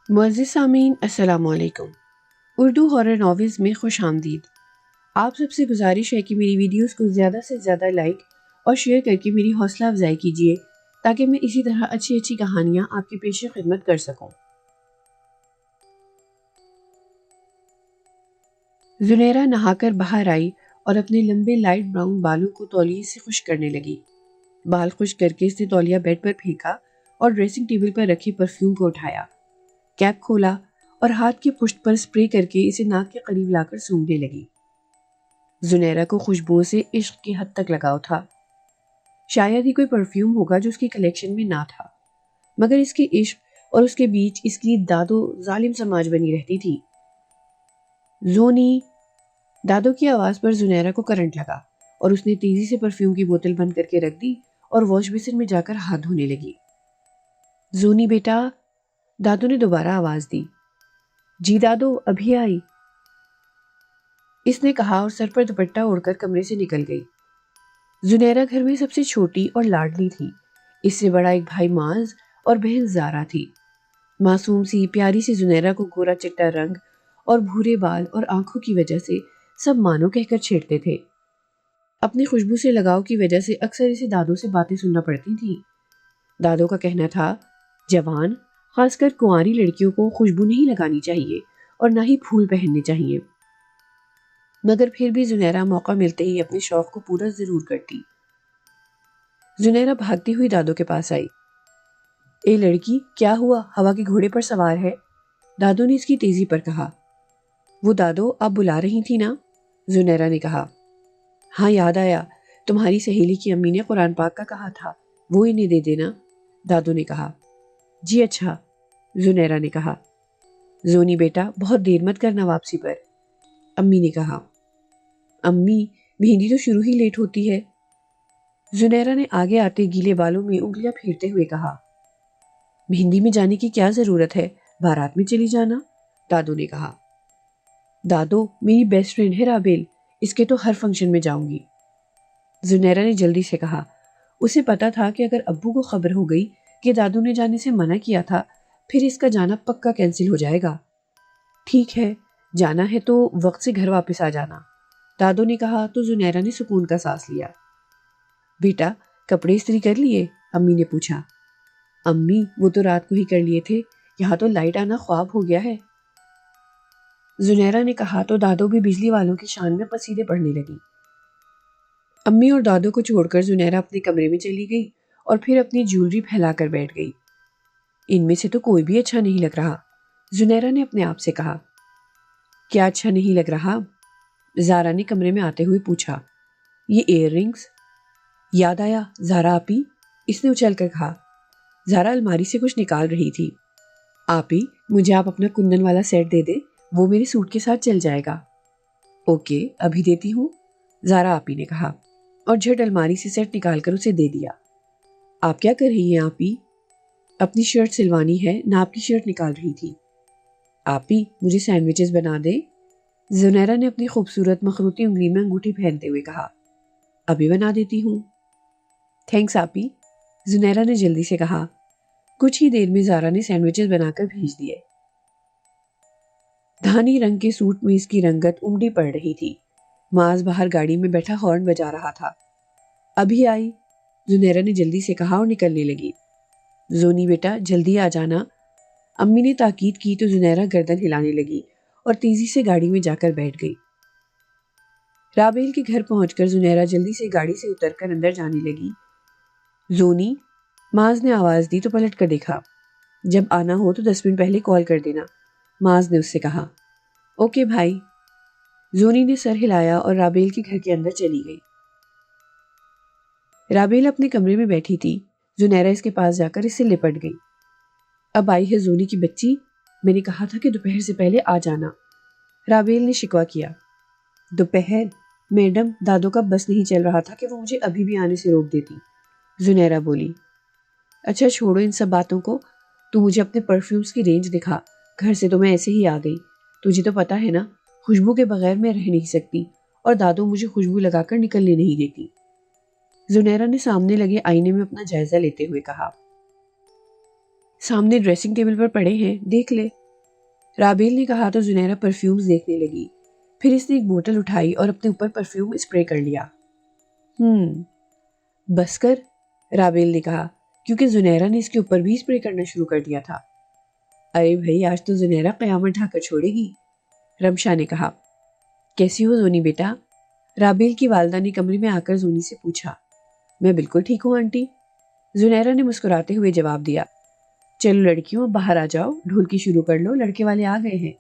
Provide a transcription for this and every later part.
معزز سامعین السلام علیکم۔ اردو ہارر ناولز میں خوش آمدید۔ آپ سب سے گزارش ہے کہ میری ویڈیوز کو زیادہ سے زیادہ لائک اور شیئر کر کے میری حوصلہ افزائی کیجیے تاکہ میں اسی طرح اچھی اچھی کہانیاں آپ کی پیش خدمت کر سکوں۔ زنیرہ نہا کر باہر آئی اور اپنے لمبے لائٹ براؤن بالوں کو تولیے سے خشک کرنے لگی۔ بال خشک کر کے اس نے تولیہ بیڈ پر پھینکا اور ڈریسنگ ٹیبل پر رکھے پرفیوم کو اٹھایا، کیپ کھولا اور ہاتھ کی پشت پر سپرے کر کے اسے ناک کے قریب لا کر سونگھنے لگی۔ زنیرہ کو خوشبوؤں سے عشق کی حد تک لگاؤ تھا۔ شاید ہی کوئی پرفیوم ہوگا جو اس کی کلیکشن میں نہ تھا، مگر اس کے عشق اور اس کے بیچ اس کی دادو ظالم سماج بنی رہتی تھی۔ زونی! دادو کی آواز پر زنیرہ کو کرنٹ لگا اور اس نے تیزی سے پرفیوم کی بوتل بند کر کے رکھ دی اور واش بیسن میں جا کر ہاتھ دھونے لگی۔ زونی بیٹا! دادو نے دوبارہ آواز دی۔ جی دادو، ابھی آئی، اس نے کہا اور سر پر دوپٹہ اوڑھ کر کمرے سے نکل گئی۔ زنیرہ گھر میں سب سے چھوٹی اور لاڈلی تھی۔ اس سے بڑا ایک بھائی معاذ اور بہن زارا تھی۔ معصوم سی پیاری سی زنیرہ کو گورا چٹا رنگ اور بھورے بال اور آنکھوں کی وجہ سے سب مانو کہہ کر چھیڑتے تھے۔ اپنی خوشبو سے لگاؤ کی وجہ سے اکثر اسے دادو سے باتیں سننا پڑتی تھیں۔ دادو کا کہنا تھا، جوان، خاص کر کنواری لڑکیوں کو خوشبو نہیں لگانی چاہیے اور نہ ہی پھول پہننے چاہیے، مگر پھر بھی زنیرہ موقع ملتے ہی اپنے شوق کو پورا ضرور کرتی۔ زنیرہ بھاگتی ہوئی دادو کے پاس آئی۔ اے لڑکی، کیا ہوا؟ ہوا کے گھوڑے پر سوار ہے؟ دادو نے اس کی تیزی پر کہا۔ وہ دادو، آپ بلا رہی تھی نا؟ زنیرہ نے کہا۔ ہاں، یاد آیا، تمہاری سہیلی کی امی نے قرآن پاک کا کہا تھا، وہ انہیں دے دینا، دادو نے کہا۔ جی اچھا، زنیرہ نے کہا۔ زونی بیٹا، بہت دیر مت کرنا واپسی پر، امی نے کہا۔ امی، مہندی تو شروع ہی لیٹ ہوتی ہے، زنیرہ نے آگے آتے گیلے بالوں میں انگلیاں پھیرتے ہوئے کہا۔ مہندی میں جانے کی کیا ضرورت ہے، بارات میں چلی جانا، دادو نے کہا۔ دادو، میری بیسٹ فرینڈ ہے رابیل، اس کے تو ہر فنکشن میں جاؤں گی، زنیرہ نے جلدی سے کہا۔ اسے پتا تھا کہ اگر ابو کو خبر ہو گئی کہ دادو نے جانے سے منع کیا تھا، پھر اس کا جانا پکا کینسل ہو جائے گا۔ ٹھیک ہے، جانا ہے تو وقت سے گھر واپس آ جانا، دادو نے کہا تو زنیرہ نے سکون کا سانس لیا۔ بیٹا، کپڑے استری کر لیے؟ امی نے پوچھا۔ امی، وہ تو رات کو ہی کر لیے تھے، یہاں تو لائٹ آنا خواب ہو گیا ہے، زنیرہ نے کہا تو دادو بھی بجلی والوں کی شان میں پسیدے پڑنے لگی۔ امی اور دادو کو چھوڑ کر زنیرہ اپنے کمرے میں چلی گئی اور پھر اپنی جیولری پھیلا کر بیٹھ گئی۔ ان میں سے تو کوئی بھی اچھا نہیں لگ رہا، زنیرہ نے اپنے آپ سے کہا۔ کیا اچھا نہیں لگ رہا؟ زارا نے کمرے میں آتے ہوئے پوچھا۔ یہ ایئر رنگز، یاد آیا زارا آپی، اس نے اچھل کر کہا۔ زارا الماری سے کچھ نکال رہی تھی۔ آپی، مجھے آپ اپنا کندن والا سیٹ دے دے، وہ میرے سوٹ کے ساتھ چل جائے گا۔ اوکے، ابھی دیتی ہوں، زارا آپی نے کہا اور جھٹ الماری سے سیٹ نکال کر اسے دے دیا۔ آپ کیا کر رہی ہیں آپی؟ اپنی شرٹ سلوانی ہے، ناپ کی شرٹ نکال رہی تھی۔ آپی، مجھے سینڈوچز بنا دے، زنیرہ نے اپنی خوبصورت مخروطی انگلی میں انگوٹھی پہنتے ہوئے کہا۔ ابھی بنا دیتی ہوں، تھینکس آپی، زنیرہ نے جلدی سے کہا۔ کچھ ہی دیر میں زارا نے سینڈوچز بنا کر بھیج دیے۔ دھانی رنگ کے سوٹ میں اس کی رنگت امڑی پڑ رہی تھی۔ معاذ باہر گاڑی میں بیٹھا ہارن بجا رہا تھا۔ ابھی آئی، زنیرہ نے جلدی سے کہا اور نکلنے لگی۔ زونی بیٹا، جلدی آ جانا، امی نے تاکید کی تو زنیرہ گردن ہلانے لگی اور تیزی سے گاڑی میں جا کر بیٹھ گئی۔ رابیل کے گھر پہنچ کر زنیرہ جلدی سے گاڑی سے اتر کر اندر جانے لگی۔ زونی، معاذ نے آواز دی تو پلٹ کر دیکھا۔ جب آنا ہو تو 10 منٹ پہلے کال کر دینا، معاذ نے اس سے کہا۔ اوکے بھائی، زونی نے سر ہلایا اور رابیل کے گھر کے اندر چلی گئی۔ رابیل اپنے کمرے میں بیٹھی تھی، زنیرہ اس کے پاس جا کر اس سے لپٹ گئی۔ اب آئی ہے زونی کی بچی، میں نے کہا تھا کہ دوپہر سے پہلے آ جانا، رابیل نے شکوہ کیا۔ دوپہر؟ میڈم، دادو کا بس نہیں چل رہا تھا کہ وہ مجھے ابھی بھی آنے سے روک دیتی، زنیرہ بولی۔ اچھا چھوڑو ان سب باتوں کو، تو مجھے اپنے پرفیومز کی رینج دکھا، گھر سے تو میں ایسے ہی آ گئی، تجھے تو پتا ہے نا خوشبو کے بغیر میں رہ نہیں سکتی اور دادو مجھے خوشبو لگا کر نکلنے نہیں دیتی، زنیرہ نے سامنے لگے آئینے میں اپنا جائزہ لیتے ہوئے کہا۔ سامنے ڈریسنگ ٹیبل پر پڑے ہیں، دیکھ لے۔ رابیل نے کہا تو زنیرہ پرفیومز دیکھنے لگی، پھر اس نے ایک بوتل اٹھائی اور اپنے اوپر پرفیوم اسپرے کر لیا۔ بس کر، رابیل نے کہا، کیونکہ زنیرہ نے اس کے اوپر بھی اسپرے کرنا شروع کر دیا تھا۔ ارے بھائی، آج تو زنیرہ قیامت ڈھا کر چھوڑے گی، رمشا نے کہا۔ کیسی ہو زونی بیٹا؟ رابیل کی والدہ نے کمرے میں آ کر زونی سے پوچھا۔ میں بالکل ٹھیک ہوں آنٹی، زنیرہ نے مسکراتے ہوئے جواب دیا۔ چلو لڑکیوں، باہر آ جاؤ، ڈھولکی شروع کر لو، لڑکے والے آ گئے ہیں۔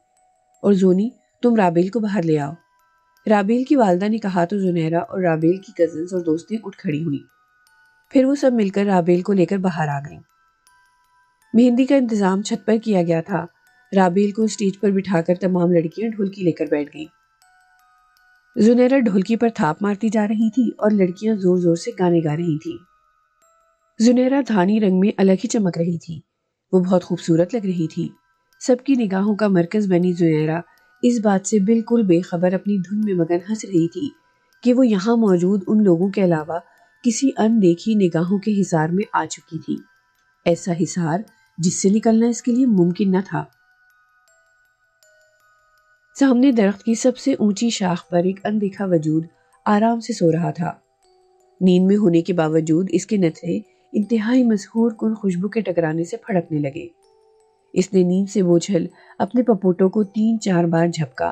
اور زونی، تم رابیل کو باہر لے آؤ، رابیل کی والدہ نے کہا تو زنیرہ اور رابیل کی کزنز اور دوستیں اٹھ کھڑی ہوئی۔ پھر وہ سب مل کر رابیل کو لے کر باہر آ گئیں۔ مہندی کا انتظام چھت پر کیا گیا تھا۔ رابیل کو اسٹیج پر بٹھا کر تمام لڑکیاں ڈھولکی لے کر بیٹھ گئیں۔ زنیرہ ڈھولکی پر تھاپ مارتی جا رہی تھی اور لڑکیاں زور زور سے گانے گا رہی تھیں۔ زنیرہ دھانی رنگ میں الگ ہی چمک رہی تھی، وہ بہت خوبصورت لگ رہی تھی۔ سب کی نگاہوں کا مرکز بنی زنیرہ اس بات سے بالکل بے خبر اپنی دھن میں مگن ہنس رہی تھی کہ وہ یہاں موجود ان لوگوں کے علاوہ کسی ان دیکھی نگاہوں کے حصار میں آ چکی تھی، ایسا حصار جس سے نکلنا اس کے لیے ممکن نہ تھا۔ سامنے درخت کی سب سے اونچی شاخ پر ایک اندیکھا وجود آرام سے سو رہا تھا۔ نیند میں ہونے کے باوجود اس کے نتھے انتہائی مسحور کن خوشبو کے ٹکرانے سے پھڑکنے لگے۔ اس نے نیند سے بوجھل اپنے پپوٹوں کو 3-4 بار جھپکا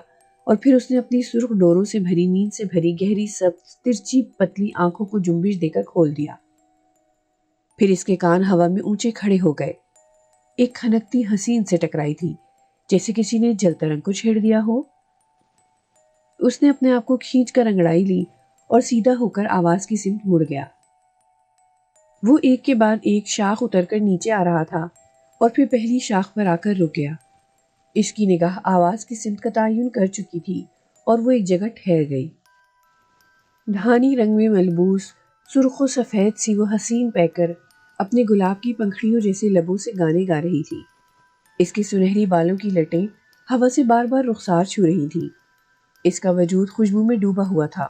اور پھر اس نے اپنی سرخ ڈوروں سے بھری نیند سے بھری گہری سبز ترچھی پتلی آنکھوں کو جنبش دے کر کھول دیا۔ پھر اس کے کان ہوا میں اونچے کھڑے ہو گئے۔ ایک کھنکتی حسین سے ٹکرائی تھی، جیسے کسی نے جل ترنگ کو چھیڑ دیا ہو۔ اس نے اپنے آپ کو کھینچ کر انگڑائی لی اور سیدھا ہو کر آواز کی سمت مڑ گیا۔ وہ ایک کے بعد ایک شاخ اتر کر نیچے آ رہا تھا اور پھر پہلی شاخ پر آ کر رک گیا۔ اس کی نگاہ آواز کی سمت کا تعین کر چکی تھی اور وہ ایک جگہ ٹھہر گئی۔ دھانی رنگ میں ملبوس سرخ و سفید سی وہ حسین پیکر اپنے گلاب کی پنکھڑیوں جیسے لبوں سے گانے گا رہی تھی۔ اس کی سنہری بالوں کی لٹیں ہوا سے بار بار رخسار چھو رہی تھیں۔ اس کا وجود خوشبو میں ڈوبا ہوا تھا۔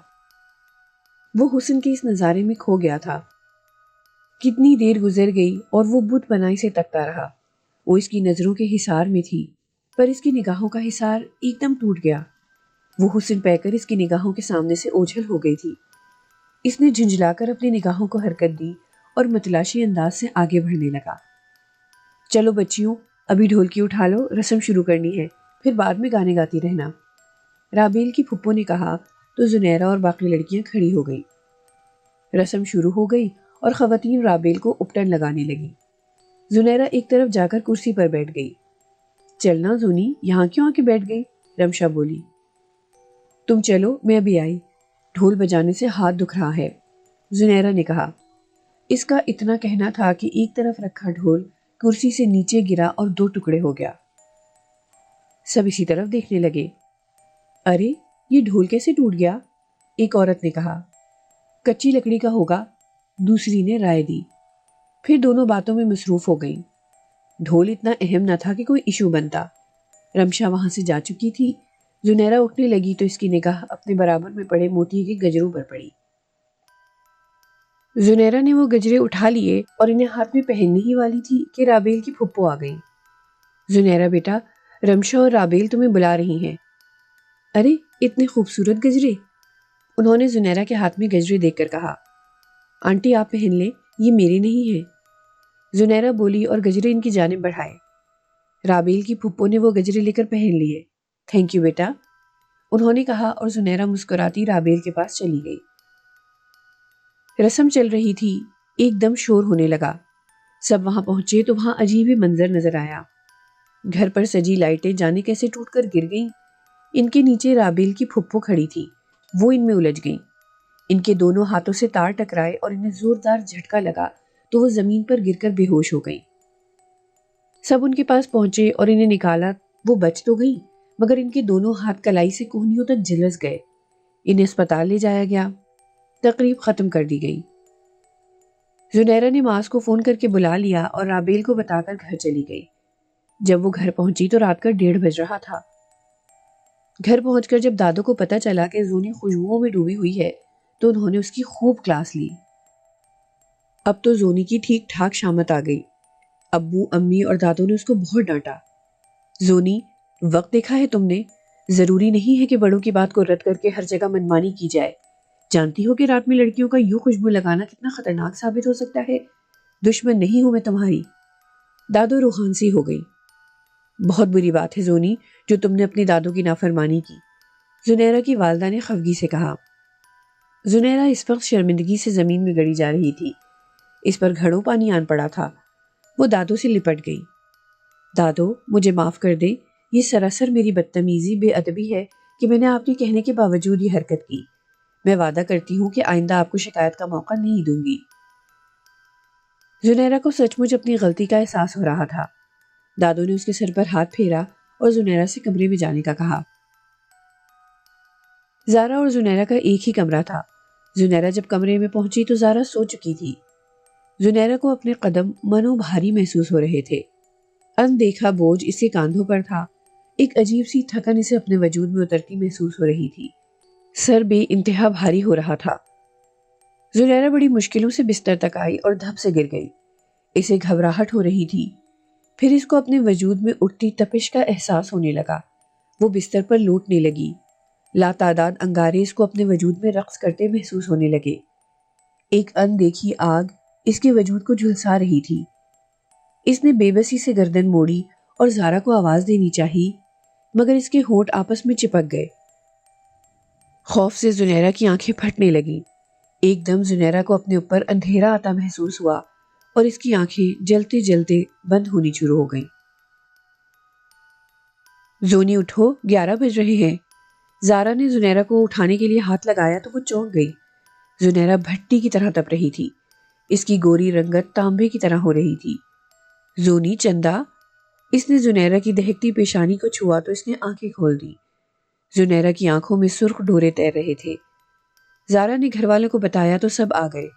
وہ حسن کے اس نظارے میں کھو گیا تھا۔ کتنی دیر گزر گئی اور وہ بت بنائی سے تکتا رہا۔ وہ اس کی نظروں کے حصار میں تھی، پر اس کی نگاہوں کا حصار ایک دم ٹوٹ گیا۔ وہ حسن پیکر اس کی نگاہوں کے سامنے سے اوجھل ہو گئی تھی۔ اس نے جھنجھلا کر اپنی نگاہوں کو حرکت دی اور متلاشی انداز سے آگے بڑھنے لگا۔ چلو بچیوں، ابھی ڈھولکی اٹھا لو، رسم شروع کرنی ہے، پھر بعد میں گانے گاتی رہنا، رابیل کی پھپھو نے کہا تو زنیرہ اور باقی لڑکیاں کھڑی ہو گئی۔ رسم شروع ہو گئی اور خواتین رابیل کو اپٹن لگانے لگی۔ زنیرہ ایک طرف جا کر کرسی پر بیٹھ گئی۔ چلنا زونی، یہاں کیوں آ کے بیٹھ گئی؟ رمشا بولی۔ تم چلو، میں ابھی آئی، ڈھول بجانے سے ہاتھ دکھ رہا ہے، زنیرہ نے کہا۔ اس کا اتنا کہنا تھا کہ ایک طرف رکھا ڈھول کرسی سے نیچے گرا اور 2 ٹکڑے ہو گیا۔ سب اسی طرف دیکھنے لگے۔ ارے یہ ڈھول کیسے ٹوٹ گیا؟ ایک عورت نے کہا۔ کچی لکڑی کا ہوگا، دوسری نے رائے دی۔ پھر دونوں باتوں میں مصروف ہو گئیں۔ ڈھول اتنا اہم نہ تھا کہ کوئی ایشو بنتا۔ رمشا وہاں سے جا چکی تھی۔ زنیرہ اٹھنے لگی تو اس کی نگاہ اپنے برابر میں پڑے موتی کے گجروں پر پڑی۔ زنیرہ نے وہ گجرے اٹھا لیے اور انہیں ہاتھ میں پہننے ہی والی تھی کہ رابیل کی پھپھو آ گئیں۔ زنیرہ بیٹا، رمشا اور رابیل تمہیں بلا رہی ہیں۔ ارے اتنے خوبصورت گجرے، انہوں نے زنیرہ کے ہاتھ میں گجرے دیکھ کر کہا۔ آنٹی آپ پہن لیں، یہ میرے نہیں ہیں، زنیرہ بولی اور گجرے ان کی جانب بڑھائے۔ رابیل کی پھپھو نے وہ گجرے لے کر پہن لیے۔ تھینک یو بیٹا، انہوں نے کہا اور زنیرہ مسکراتی رابیل کے پاس چلی گئی۔ رسم چل رہی تھی، ایک دم شور ہونے لگا۔ سب وہاں پہنچے تو وہاں عجیب ہی منظر نظر آیا۔ گھر پر سجی لائٹیں جانے کیسے ٹوٹ کر گر گئیں۔ ان کے نیچے رابیل کی پھپھو کھڑی تھی، وہ ان میں الجھ گئیں۔ ان کے دونوں ہاتھوں سے تار ٹکرائے اور انہیں زوردار جھٹکا لگا تو وہ زمین پر گر کر بے ہوش ہو گئیں۔ سب ان کے پاس پہنچے اور انہیں نکالا، وہ بچ تو گئیں مگر ان کے دونوں ہاتھ کلائی سے کوہنیوں تک جلس گئے۔ انہیں اسپتال لے جایا گیا، تقریب ختم کر دی گئی۔ زنیرہ نے ماس کو فون کر کے بلا لیا اور رابیل کو بتا کر گھر چلی گئی۔ جب وہ گھر پہنچی تو رات کا 1:30 بج رہا تھا۔ گھر پہنچ کر جب دادو کو پتہ چلا کہ زونی خوشبوؤں میں ڈوبی ہوئی ہے تو انہوں نے اس کی خوب کلاس لی۔ اب تو زونی کی ٹھیک ٹھاک شامت آ گئی۔ ابو امی اور دادوں نے اس کو بہت ڈانٹا۔ زونی، وقت دیکھا ہے تم نے؟ ضروری نہیں ہے کہ بڑوں کی بات کو رد کر کے ہر جگہ منمانی کی جائے۔ جانتی ہو کہ رات میں لڑکیوں کا یوں خوشبو لگانا کتنا خطرناک ثابت ہو سکتا ہے؟ دشمن نہیں ہوں میں تمہاری۔ دادو روحان سی ہو گئی۔ بہت بری بات ہے زونی جو تم نے اپنی دادوں کی نافرمانی کی، زنیرہ کی والدہ نے خفگی سے کہا۔ زنیرہ اس وقت شرمندگی سے زمین میں گڑی جا رہی تھی۔ اس پر گھڑوں پانی آن پڑا تھا۔ وہ دادو سے لپٹ گئی۔ دادو، مجھے معاف کر دے، یہ سراسر میری بدتمیزی، بے ادبی ہے کہ میں نے آپ کے کہنے کے باوجود یہ حرکت کی۔ میں وعدہ کرتی ہوں کہ آئندہ آپ کو شکایت کا موقع نہیں دوں گی۔ زنیرہ کو سچ مچ اپنی غلطی کا احساس ہو رہا تھا۔ دادو نے اس کے سر پر ہاتھ پھیرا اور زنیرہ سے کمرے میں جانے کا کہا۔ زارا اور زنیرہ کا ایک ہی کمرہ تھا۔ زنیرہ جب کمرے میں پہنچی تو زارا سو چکی تھی۔ زنیرہ کو اپنے قدم منو بھاری محسوس ہو رہے تھے۔ اندیکھا بوجھ اس کے کاندھوں پر تھا۔ ایک عجیب سی تھکن اسے اپنے وجود میں اترتی محسوس ہو رہی تھی۔ سر بے انتہا بھاری ہو رہا تھا۔ زنیرہ بڑی مشکلوں سے بستر تک آئی اور دھپ سے گر گئی۔ اسے گھبراہٹ ہو رہی تھی۔ پھر اس کو اپنے وجود میں اٹھتی تپش کا احساس ہونے لگا۔ وہ بستر پر لوٹنے لگی۔ لاتعداد انگارے اس کو اپنے وجود میں رقص کرتے محسوس ہونے لگے۔ ایک اندیکھی آگ اس کے وجود کو جھلسا رہی تھی۔ اس نے بے بسی سے گردن موڑی اور زارا کو آواز دینی چاہی، مگر اس کے ہونٹ آپس میں چپک گئے۔ خوف سے زنیرہ کی آنکھیں پھٹنے لگیں۔ ایک دم زنیرہ کو اپنے اوپر اندھیرا آتا محسوس ہوا اور اس کی آنکھیں جلتے جلتے بند ہونی شروع ہو گئیں۔ زونی اٹھو، 11 بج رہے ہیں۔ زارا نے زنیرہ کو اٹھانے کے لیے ہاتھ لگایا تو وہ چونک گئی۔ زنیرہ بھٹی کی طرح تپ رہی تھی۔ اس کی گوری رنگت تانبے کی طرح ہو رہی تھی۔ زونی، چندا۔ اس نے زنیرہ کی دہکتی پیشانی کو چھوا تو اس نے آنکھیں کھول دی۔ زنیرہ کی آنکھوں میں سرخ ڈورے تیر رہے تھے۔ زارا نے گھر والوں کو بتایا تو سب آ گئے۔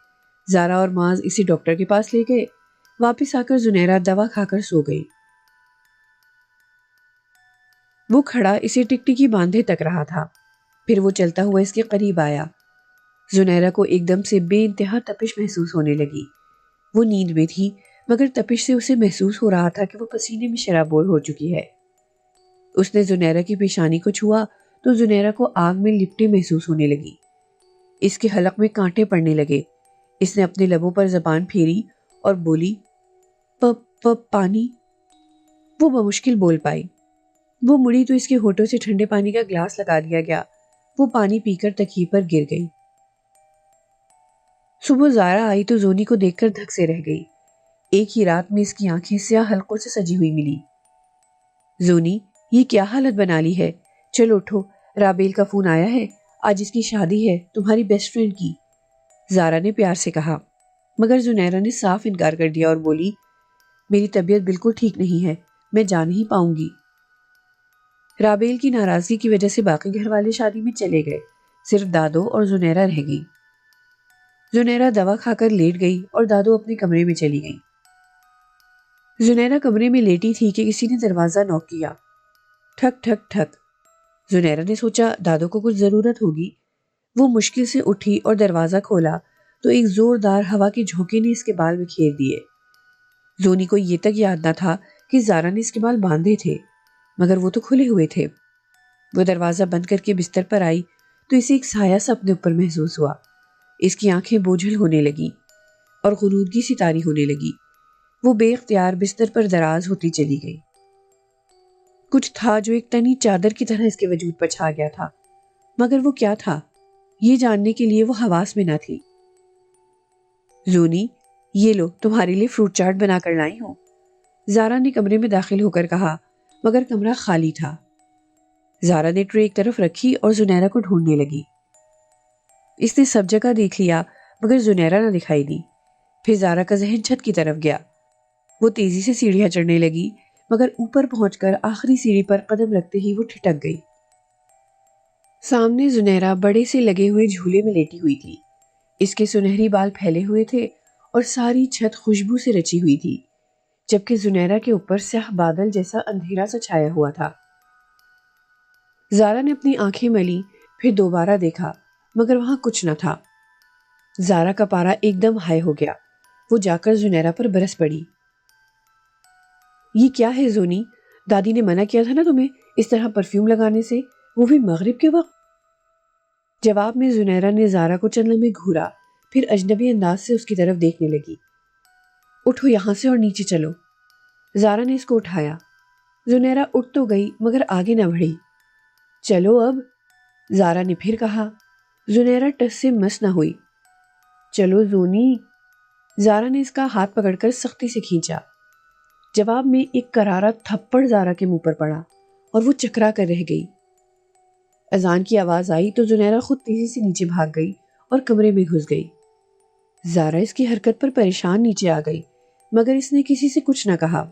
زارا اور معاذ اسے ڈاکٹر کے پاس لے گئے۔ واپس آ کر زنیرہ دوا کھا کر سو گئی۔ وہ کھڑا اسے ٹکٹکی باندھے تک رہا تھا۔ پھر وہ چلتا ہوا اس کے قریب آیا۔ زنیرہ کو ایک دم سے بے انتہا تپش محسوس ہونے لگی۔ وہ نیند میں تھی، مگر تپش سے اسے محسوس ہو رہا تھا کہ وہ پسینے میں شرابور ہو چکی ہے۔ اس نے زنیرہ کی پیشانی کو چھوا تو زنیرہ کو آگ میں لپٹے محسوس ہونے لگی۔ اس کے حلق میں کانٹے پڑنے لگے۔ اس نے اپنے لبوں پر زبان پھیری اور بولی، پانی۔ وہ بمشکل بول پائی۔ وہ مڑی تو اس کے ہونٹوں سے ٹھنڈے پانی کا گلاس لگا دیا گیا۔ وہ پانی پی کر تکیے پر گر گئی۔ صبح زارا آئی تو زونی کو دیکھ کر دھک سے رہ گئی۔ ایک ہی رات میں اس کی آنکھیں سیاہ حلقوں سے سجی ہوئی ملی۔ زونی، یہ کیا حالت بنا لی ہے؟ چلو اٹھو، رابیل کا فون آیا ہے، آج اس کی شادی ہے، تمہاری بیسٹ فرینڈ کی۔ زارا نے پیار سے کہا، مگر زنیرہ نے صاف انکار کر دیا اور بولی، میری طبیعت بالکل ٹھیک نہیں ہے، میں جا نہیں پاؤں گی۔ رابیل کی ناراضگی کی وجہ سے باقی گھر والے شادی میں چلے گئے، صرف دادو اور زنیرہ رہ گئی۔ زنیرہ دوا کھا کر لیٹ گئی اور دادو اپنے کمرے میں چلی گئی۔ زنیرہ کمرے میں لیٹی تھی کہ کسی نے دروازہ نوک کیا۔ ٹھک ٹھک ٹھک۔ زنیرہ نے سوچا دادو کو کچھ ضرورت ہوگی۔ وہ مشکل سے اٹھی اور دروازہ کھولا تو ایک زوردار ہوا کے جھونکے نے اس کے بال بکھیر دیے۔ زونی کو یہ تک یاد نہ تھا کہ زارا نے اس کے بال باندھے تھے، مگر وہ تو کھلے ہوئے تھے۔ وہ دروازہ بند کر کے بستر پر آئی تو اسے ایک سایہ سا اپنے اوپر محسوس ہوا۔ اس کی آنکھیں بوجھل ہونے لگی اور غنودگی سی طاری ہونے لگی۔ وہ بے اختیار بستر پر دراز ہوتی چلی گئی۔ کچھ تھا جو ایک تنی چادر کی طرح اس کے وجود پر چھا گیا تھا، مگر وہ کیا تھا یہ جاننے کے لیے وہ حواس میں نہ تھی۔ زونی، یہ لو، تمہارے لیے فروٹ چاٹ بنا کر لائی ہوں، زارا نے کمرے میں داخل ہو کر کہا، مگر کمرہ خالی تھا۔ زارا نے ٹرے ایک طرف رکھی اور زنیرہ کو ڈھونڈنے لگی۔ اس نے سب جگہ دیکھ لیا مگر زنیرہ نہ دکھائی دی۔ پھر زارا کا ذہن چھت کی طرف گیا۔ وہ تیزی سے سیڑھیاں چڑھنے لگی، مگر اوپر پہنچ کر آخری سیڑھی پر قدم رکھتے ہی وہ ٹھٹک گئی۔ سامنے زنیرہ بڑے سے لگے ہوئے جھولے میں لیٹی ہوئی تھی۔ اس کے سنہری بال پھیلے ہوئے تھے اور ساری چھت خوشبو سے رچی ہوئی تھی، جبکہ زنیرہ کے اوپر سیاہ بادل جیسا اندھیرا سا چھایا ہوا تھا۔ زارا نے اپنی آنکھیں ملی، پھر دوبارہ دیکھا، مگر وہاں کچھ نہ تھا۔ زارا کا پارا ایک دم ہائی ہو گیا۔ وہ جا کر زنیرہ پر برس پڑی۔ یہ کیا ہے زونی؟ دادی نے منع کیا تھا نا تمہیں اس طرح پرفیوم لگانے سے، وہ بھی مغرب کے وقت۔ جواب میں زنیرہ نے زارا کو چند لمحے گھورا، پھر اجنبی انداز سے اس کی طرف دیکھنے لگی۔ اٹھو یہاں سے اور نیچے چلو۔ زارا نے اس کو اٹھایا۔ زنیرہ اٹھ تو گئی مگر آگے نہ بڑھی۔ چلو اب، زارا نے پھر کہا۔ زنیرہ ٹس سے مس نہ ہوئی۔ چلو زونی۔ زارا نے اس کا ہاتھ پکڑ کر سختی سے کھینچا۔ جواب میں ایک کرارا تھپڑ زارا کے منہ پر پڑا اور وہ چکرا کر رہ گئی۔ اذان کی آواز آئی تو زنیرہ خود تیزی سے نیچے بھاگ گئی اور کمرے میں گھس گئی۔ زارا اس کی حرکت پر پریشان نیچے آ گئی مگر اس نے کسی سے کچھ نہ کہا۔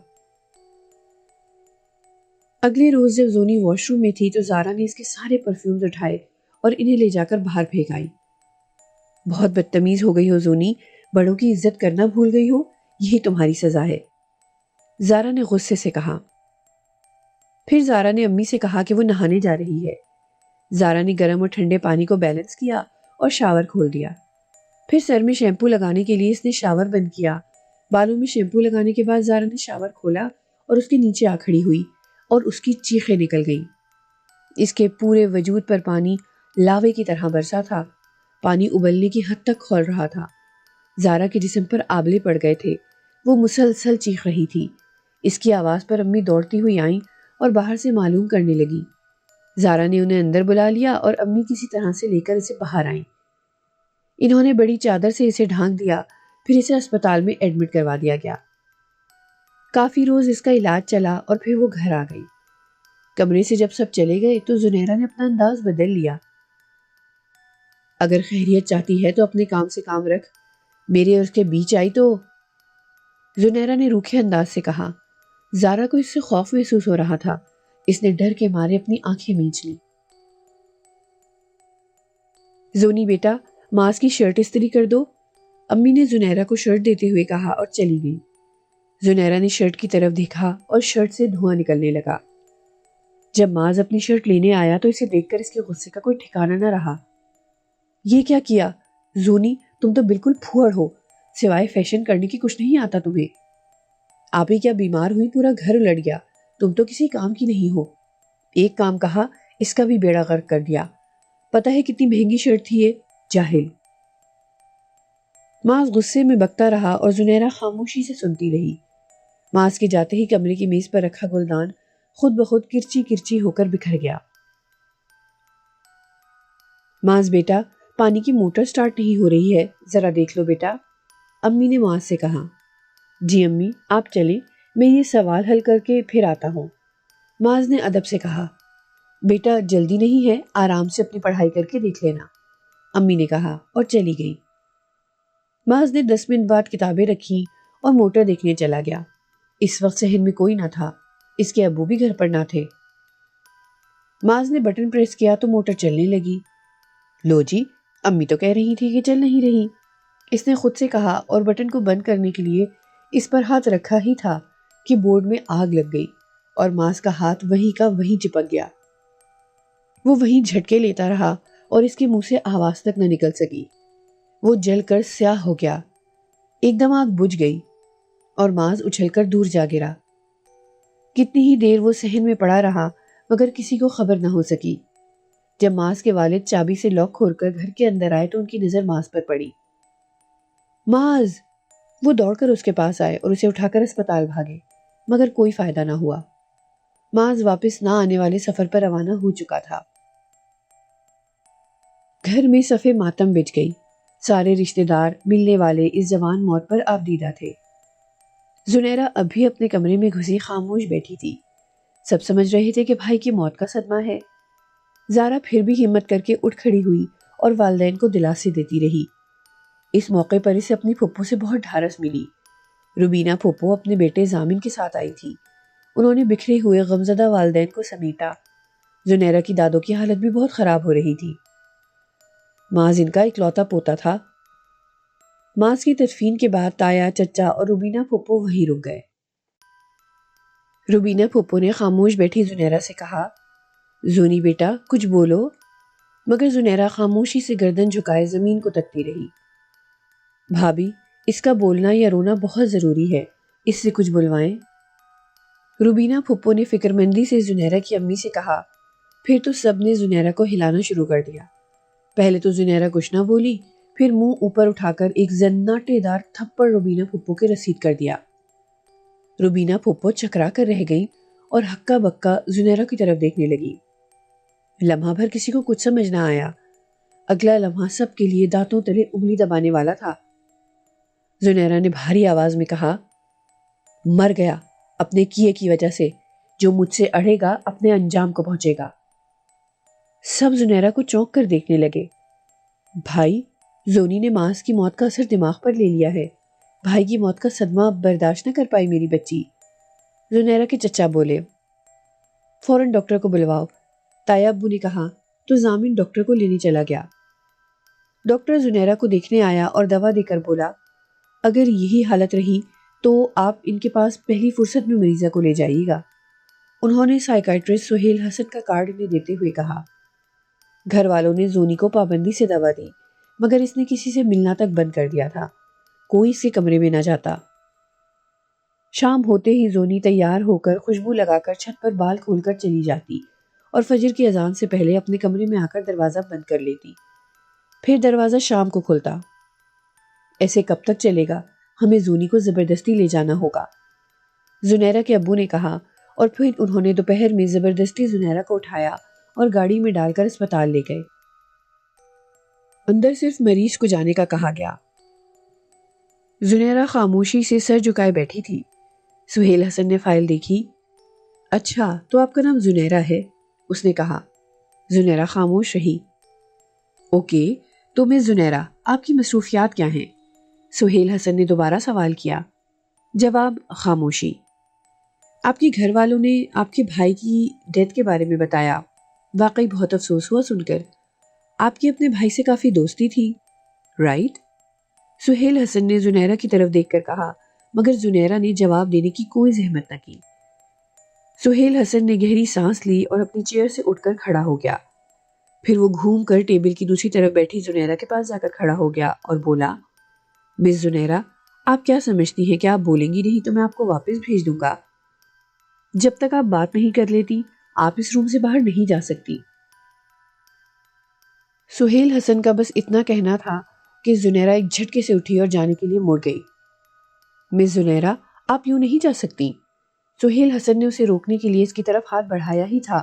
اگلے روز جب زونی واش روم میں تھی تو زارا نے اس کے سارے پرفیومز اٹھائے اور انہیں لے جا کر باہر پھینک آئی۔ بہت بدتمیز ہو گئی ہو زونی، بڑوں کی عزت کرنا بھول گئی ہو، یہی تمہاری سزا ہے، زارا نے غصے سے کہا۔ پھر زارا نے امی سے کہا کہ وہ نہانے جا رہی ہے۔ زارا نے گرم اور ٹھنڈے پانی کو بیلنس کیا اور شاور کھول دیا۔ پھر سر میں شیمپو لگانے کے لیے اس نے شاور بند کیا۔ بالوں میں شیمپو لگانے کے بعد زارا نے شاور کھولا اور اس کے نیچے آ کھڑی ہوئی اور اس کی چیخیں نکل گئیں۔ اس کے پورے وجود پر پانی لاوے کی طرح برسا تھا۔ پانی ابلنے کی حد تک کھول رہا تھا۔ زارا کے جسم پر آبلے پڑ گئے تھے۔ وہ مسلسل چیخ رہی تھی۔ اس کی آواز پر امی دوڑتی ہوئی آئیں اور باہر سے معلوم کرنے لگی۔ زارا نے انہیں اندر بلا لیا اور امی کسی طرح سے لے کر اسے باہر آئیں۔ انہوں نے بڑی چادر سے اسے ڈھانک دیا، پھر اسے اسپتال میں ایڈمٹ کروا دیا گیا۔ کافی روز اس کا علاج چلا اور پھر وہ گھر آ گئی۔ کمرے سے جب سب چلے گئے تو زنیرہ نے اپنا انداز بدل لیا۔ اگر خیریت چاہتی ہے تو اپنے کام سے کام رکھ، میرے اور اس کے بیچ آئی تو۔ زنیرہ نے روکھے انداز سے کہا۔ زارا کو اس سے خوف محسوس ہو رہا تھا۔ اس نے ڈر کے مارے اپنی آنکھیں مینچ لیں۔ زونی بیٹا، ماس کی شرٹ استری کر دو، امی نے زنیرہ کو شرٹ دیتے ہوئے کہا اور چلی گئی۔ زنیرہ نے شرٹ کی طرف دیکھا اور شرٹ سے دھواں نکلنے لگا۔ جب ماز اپنی شرٹ لینے آیا تو اسے دیکھ کر اس کے غصے کا کوئی ٹھکانہ نہ رہا۔ یہ کیا کیا؟ زونی، تم تو بالکل پھوڑ ہو، سوائے فیشن کرنے کی کچھ نہیں آتا تمہیں۔ آپ ہی کیا بیمار ہوئی پورا گھر الٹ گیا، تم تو کسی کام کی نہیں ہو۔ ایک کام کہا اس کا بھی بیڑا غرق کر دیا۔ پتہ ہے کتنی مہنگی شرٹ تھی یہ، جاہل۔ ماز غصے میں بکتا رہا اور زنیرہ خاموشی سے سنتی رہی۔ ماز کے جاتے ہی کمرے کی میز پر رکھا گلدان خود بخود کرچی کرچی ہو کر بکھر گیا۔ ماز بیٹا، پانی کی موٹر سٹارٹ نہیں ہو رہی ہے، ذرا دیکھ لو بیٹا، امی نے ماز سے کہا۔ جی امی، آپ چلیں، میں یہ سوال حل کر کے پھر آتا ہوں، ماز نے ادب سے کہا۔ بیٹا جلدی نہیں ہے، آرام سے اپنی پڑھائی کر کے دیکھ لینا، امی نے کہا اور چلی گئی۔ ماز نے 10 منٹ بعد کتابیں رکھیں اور موٹر دیکھنے چلا گیا۔ اس وقت صحن میں کوئی نہ تھا، اس کے ابو بھی گھر پر نہ تھے۔ ماز نے بٹن پریس کیا تو موٹر چلنے لگی۔ لو جی، امی تو کہہ رہی تھی کہ چل نہیں رہی، اس نے خود سے کہا اور بٹن کو بند کرنے کے لیے اس پر ہاتھ رکھا ہی تھا کہ بورڈ میں آگ لگ گئی اور ماز کا ہاتھ وہیں کا وہیں چپک گیا۔ وہ وہیں جھٹکے لیتا رہا اور اس کے منہ سے آواز تک نہ نکل سکی۔ وہ جل کر سیاہ ہو گیا۔ ایک دم آگ بجھ گئی اور ماز اچھل کر دور جا گرا۔ کتنی ہی دیر وہ صحن میں پڑا رہا مگر کسی کو خبر نہ ہو سکی۔ جب ماز کے والد چابی سے لاک کھول کر گھر کے اندر آئے تو ان کی نظر ماز پر پڑی۔ ماز! وہ دوڑ کر اس کے پاس آئے اور اسے اٹھا کر اسپتال بھاگے مگر کوئی فائدہ نہ ہوا۔ ماز واپس نہ آنے والے سفر پر روانہ ہو چکا تھا۔ گھر میں صفے ماتم بچ گئی۔ سارے رشتہ دار ملنے والے اس جوان موت پر آبدیدہ تھے۔ زنیرہ اب بھی اپنے کمرے میں گھسی خاموش بیٹھی تھی۔ سب سمجھ رہے تھے کہ بھائی کی موت کا صدمہ ہے۔ زارا پھر بھی ہمت کر کے اٹھ کھڑی ہوئی اور والدین کو دلاسے دیتی رہی۔ اس موقع پر اسے اپنی پھپھو سے بہت ڈھارس ملی۔ روبینہ پھپھو اپنے بیٹے ضامن کے ساتھ آئی تھی۔ انہوں نے بکھرے ہوئے غمزدہ والدین کو سمیٹا۔ زنیرہ کی دادوں کی حالت بھی بہت خراب ہو رہی تھی۔ ماز ان کا اکلوتا پوتا تھا۔ ماز کی تدفین کے بعد تایا، چچا اور روبینہ پھپھو وہیں رک گئے۔ روبینہ پھپھو نے خاموش بیٹھی زنیرہ سے کہا، زونی بیٹا کچھ بولو، مگر زنیرہ خاموشی سے گردن جھکائے زمین کو تکتی رہی۔ بھابھی، اس کا بولنا یا رونا بہت ضروری ہے، اس سے کچھ بلوائیں؟ روبینہ پھپھو نے فکرمندی سے زنیرہ کی امی سے کہا۔ پھر تو سب نے زنیرہ کو ہلانا شروع کر دیا۔ پہلے تو زنیرہ کچھ نہ بولی، پھر منہ اوپر اٹھا کر ایک زناٹے دار تھپڑ روبینہ پھپھو کے رسید کر دیا۔ روبینہ پھپھو چکرا کر رہ گئی اور ہکا بکا زنیرہ کی طرف دیکھنے لگی۔ لمحہ بھر کسی کو کچھ سمجھ نہ آیا۔ اگلا لمحہ سب کے لیے دانتوں تلے انگلی دبانے والا تھا۔ زنیرہ نے بھاری آواز میں کہا، مر گیا اپنے کیے کی وجہ سے، جو مجھ سے اڑے گا اپنے انجام کو پہنچے گا۔ سب زنیرہ کو چونک کر دیکھنے لگے۔ بھائی، زونی نے معاذ کی موت کا اثر دماغ پر لے لیا ہے۔ بھائی کی موت کا صدمہ اب برداشت نہ کر پائی میری بچی۔ زنیرہ کے چچا بولے، فوراً ڈاکٹر کو بلواؤ۔ تایا ابو نے کہا تو ضامن ڈاکٹر کو لینے چلا گیا۔ ڈاکٹر زنیرہ کو دیکھنے آیا اور دوا دے کر بولا، اگر یہی حالت رہی تو آپ ان کے پاس پہلی فرصت میں مریضہ کو لے جائیے گا۔ انہوں نے سائیکائٹرسٹ سہیل حسن کا کارڈ انہیں دیتے ہوئے کہا۔ گھر والوں نے زونی کو پابندی سے دوا دی، مگر اس نے کسی سے ملنا تک بند کر دیا تھا۔ کوئی اس کے کمرے میں نہ جاتا۔ شام ہوتے ہی زونی تیار ہو کر خوشبو لگا کر چھت پر بال کھول کر چلی جاتی اور فجر کی اذان سے پہلے اپنے کمرے میں آ کر دروازہ بند کر لیتی۔ پھر دروازہ شام کو کھلتا۔ ایسے کب تک چلے گا؟ ہمیں زونی کو زبردستی لے جانا ہوگا، زنیرہ کے ابو نے کہا، اور پھر انہوں نے دوپہر میں زبردستی زنیرہ کو اٹھایا اور گاڑی میں ڈال کر اسپتال لے گئے۔ اندر صرف مریض کو جانے کا کہا گیا۔ زنیرہ خاموشی سے سر جھکائے بیٹھی تھی۔ سہیل حسن نے فائل دیکھی۔ اچھا، تو آپ کا نام زنیرہ ہے؟ اس نے کہا۔ زنیرہ خاموش رہی۔ اوکے، تو مس زنیرہ، آپ کی مصروفیات کیا ہیں؟ سہیل حسن نے دوبارہ سوال کیا۔ جواب خاموشی۔ آپ کے گھر والوں نے آپ کے بھائی کی ڈیتھ کے بارے میں بتایا۔ واقعی بہت افسوس ہوا سن کر۔ آپ کی اپنے بھائی سے کافی دوستی تھی، رائٹ؟ سہیل حسن نے زنیرہ کی طرف دیکھ کر کہا، مگر زنیرہ نے جواب دینے کی کوئی زحمت نہ کی۔ سہیل حسن نے گہری سانس لی اور اپنی چیئر سے اٹھ کر کھڑا ہو گیا۔ پھر وہ گھوم کر ٹیبل کی دوسری طرف بیٹھی زنیرہ کے پاس جا کر کھڑا ہو گیا اور بولا، مس زنیرہ، آپ کیا سمجھتی ہیں کہ آپ بولیں گی نہیں تو میں آپ کو واپس بھیج دوں گا؟ جب تک آپ بات نہیں کر لیتی، آپ اس روم سے باہر نہیں جا سکتی۔ سہیل حسن کا بس اتنا کہنا تھا کہ زنیرہ ایک جھٹکے سے اٹھی اور جانے کے لیے مڑ گئی۔ مس زنیرہ، آپ یوں نہیں جا سکتی۔ سہیل حسن نے اسے روکنے کے لیے اس کی طرف ہاتھ بڑھایا ہی تھا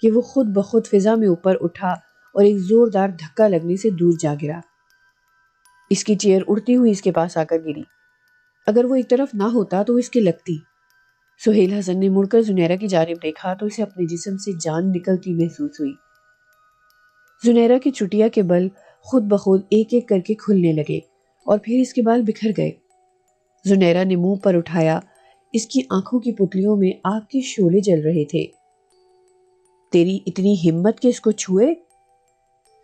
کہ وہ خود بخود فضا میں اوپر اٹھا اور ایک زوردار دھکا لگنے سے دور جا گرا۔ اس کی چیئر اڑتی ہوئی اس کے پاس آ کر گری۔ اگر وہ ایک طرف نہ ہوتا تو اس کے لگتی۔ سہیل حسن نے مڑ کر زنیرہ کی جانب دیکھا تو اسے اپنے جسم سے جان نکلتی محسوس ہوئی۔ زنیرہ کی چٹیا کے بل خود بخود ایک ایک کر کے کھلنے لگے اور پھر اس کے بال بکھر گئے۔ زنیرہ نے منہ پر اٹھایا۔ اس کی آنکھوں کی پتلیوں میں آگ کے شعلے جل رہے تھے۔ تیری اتنی ہمت کہ اس کو چھوئے؟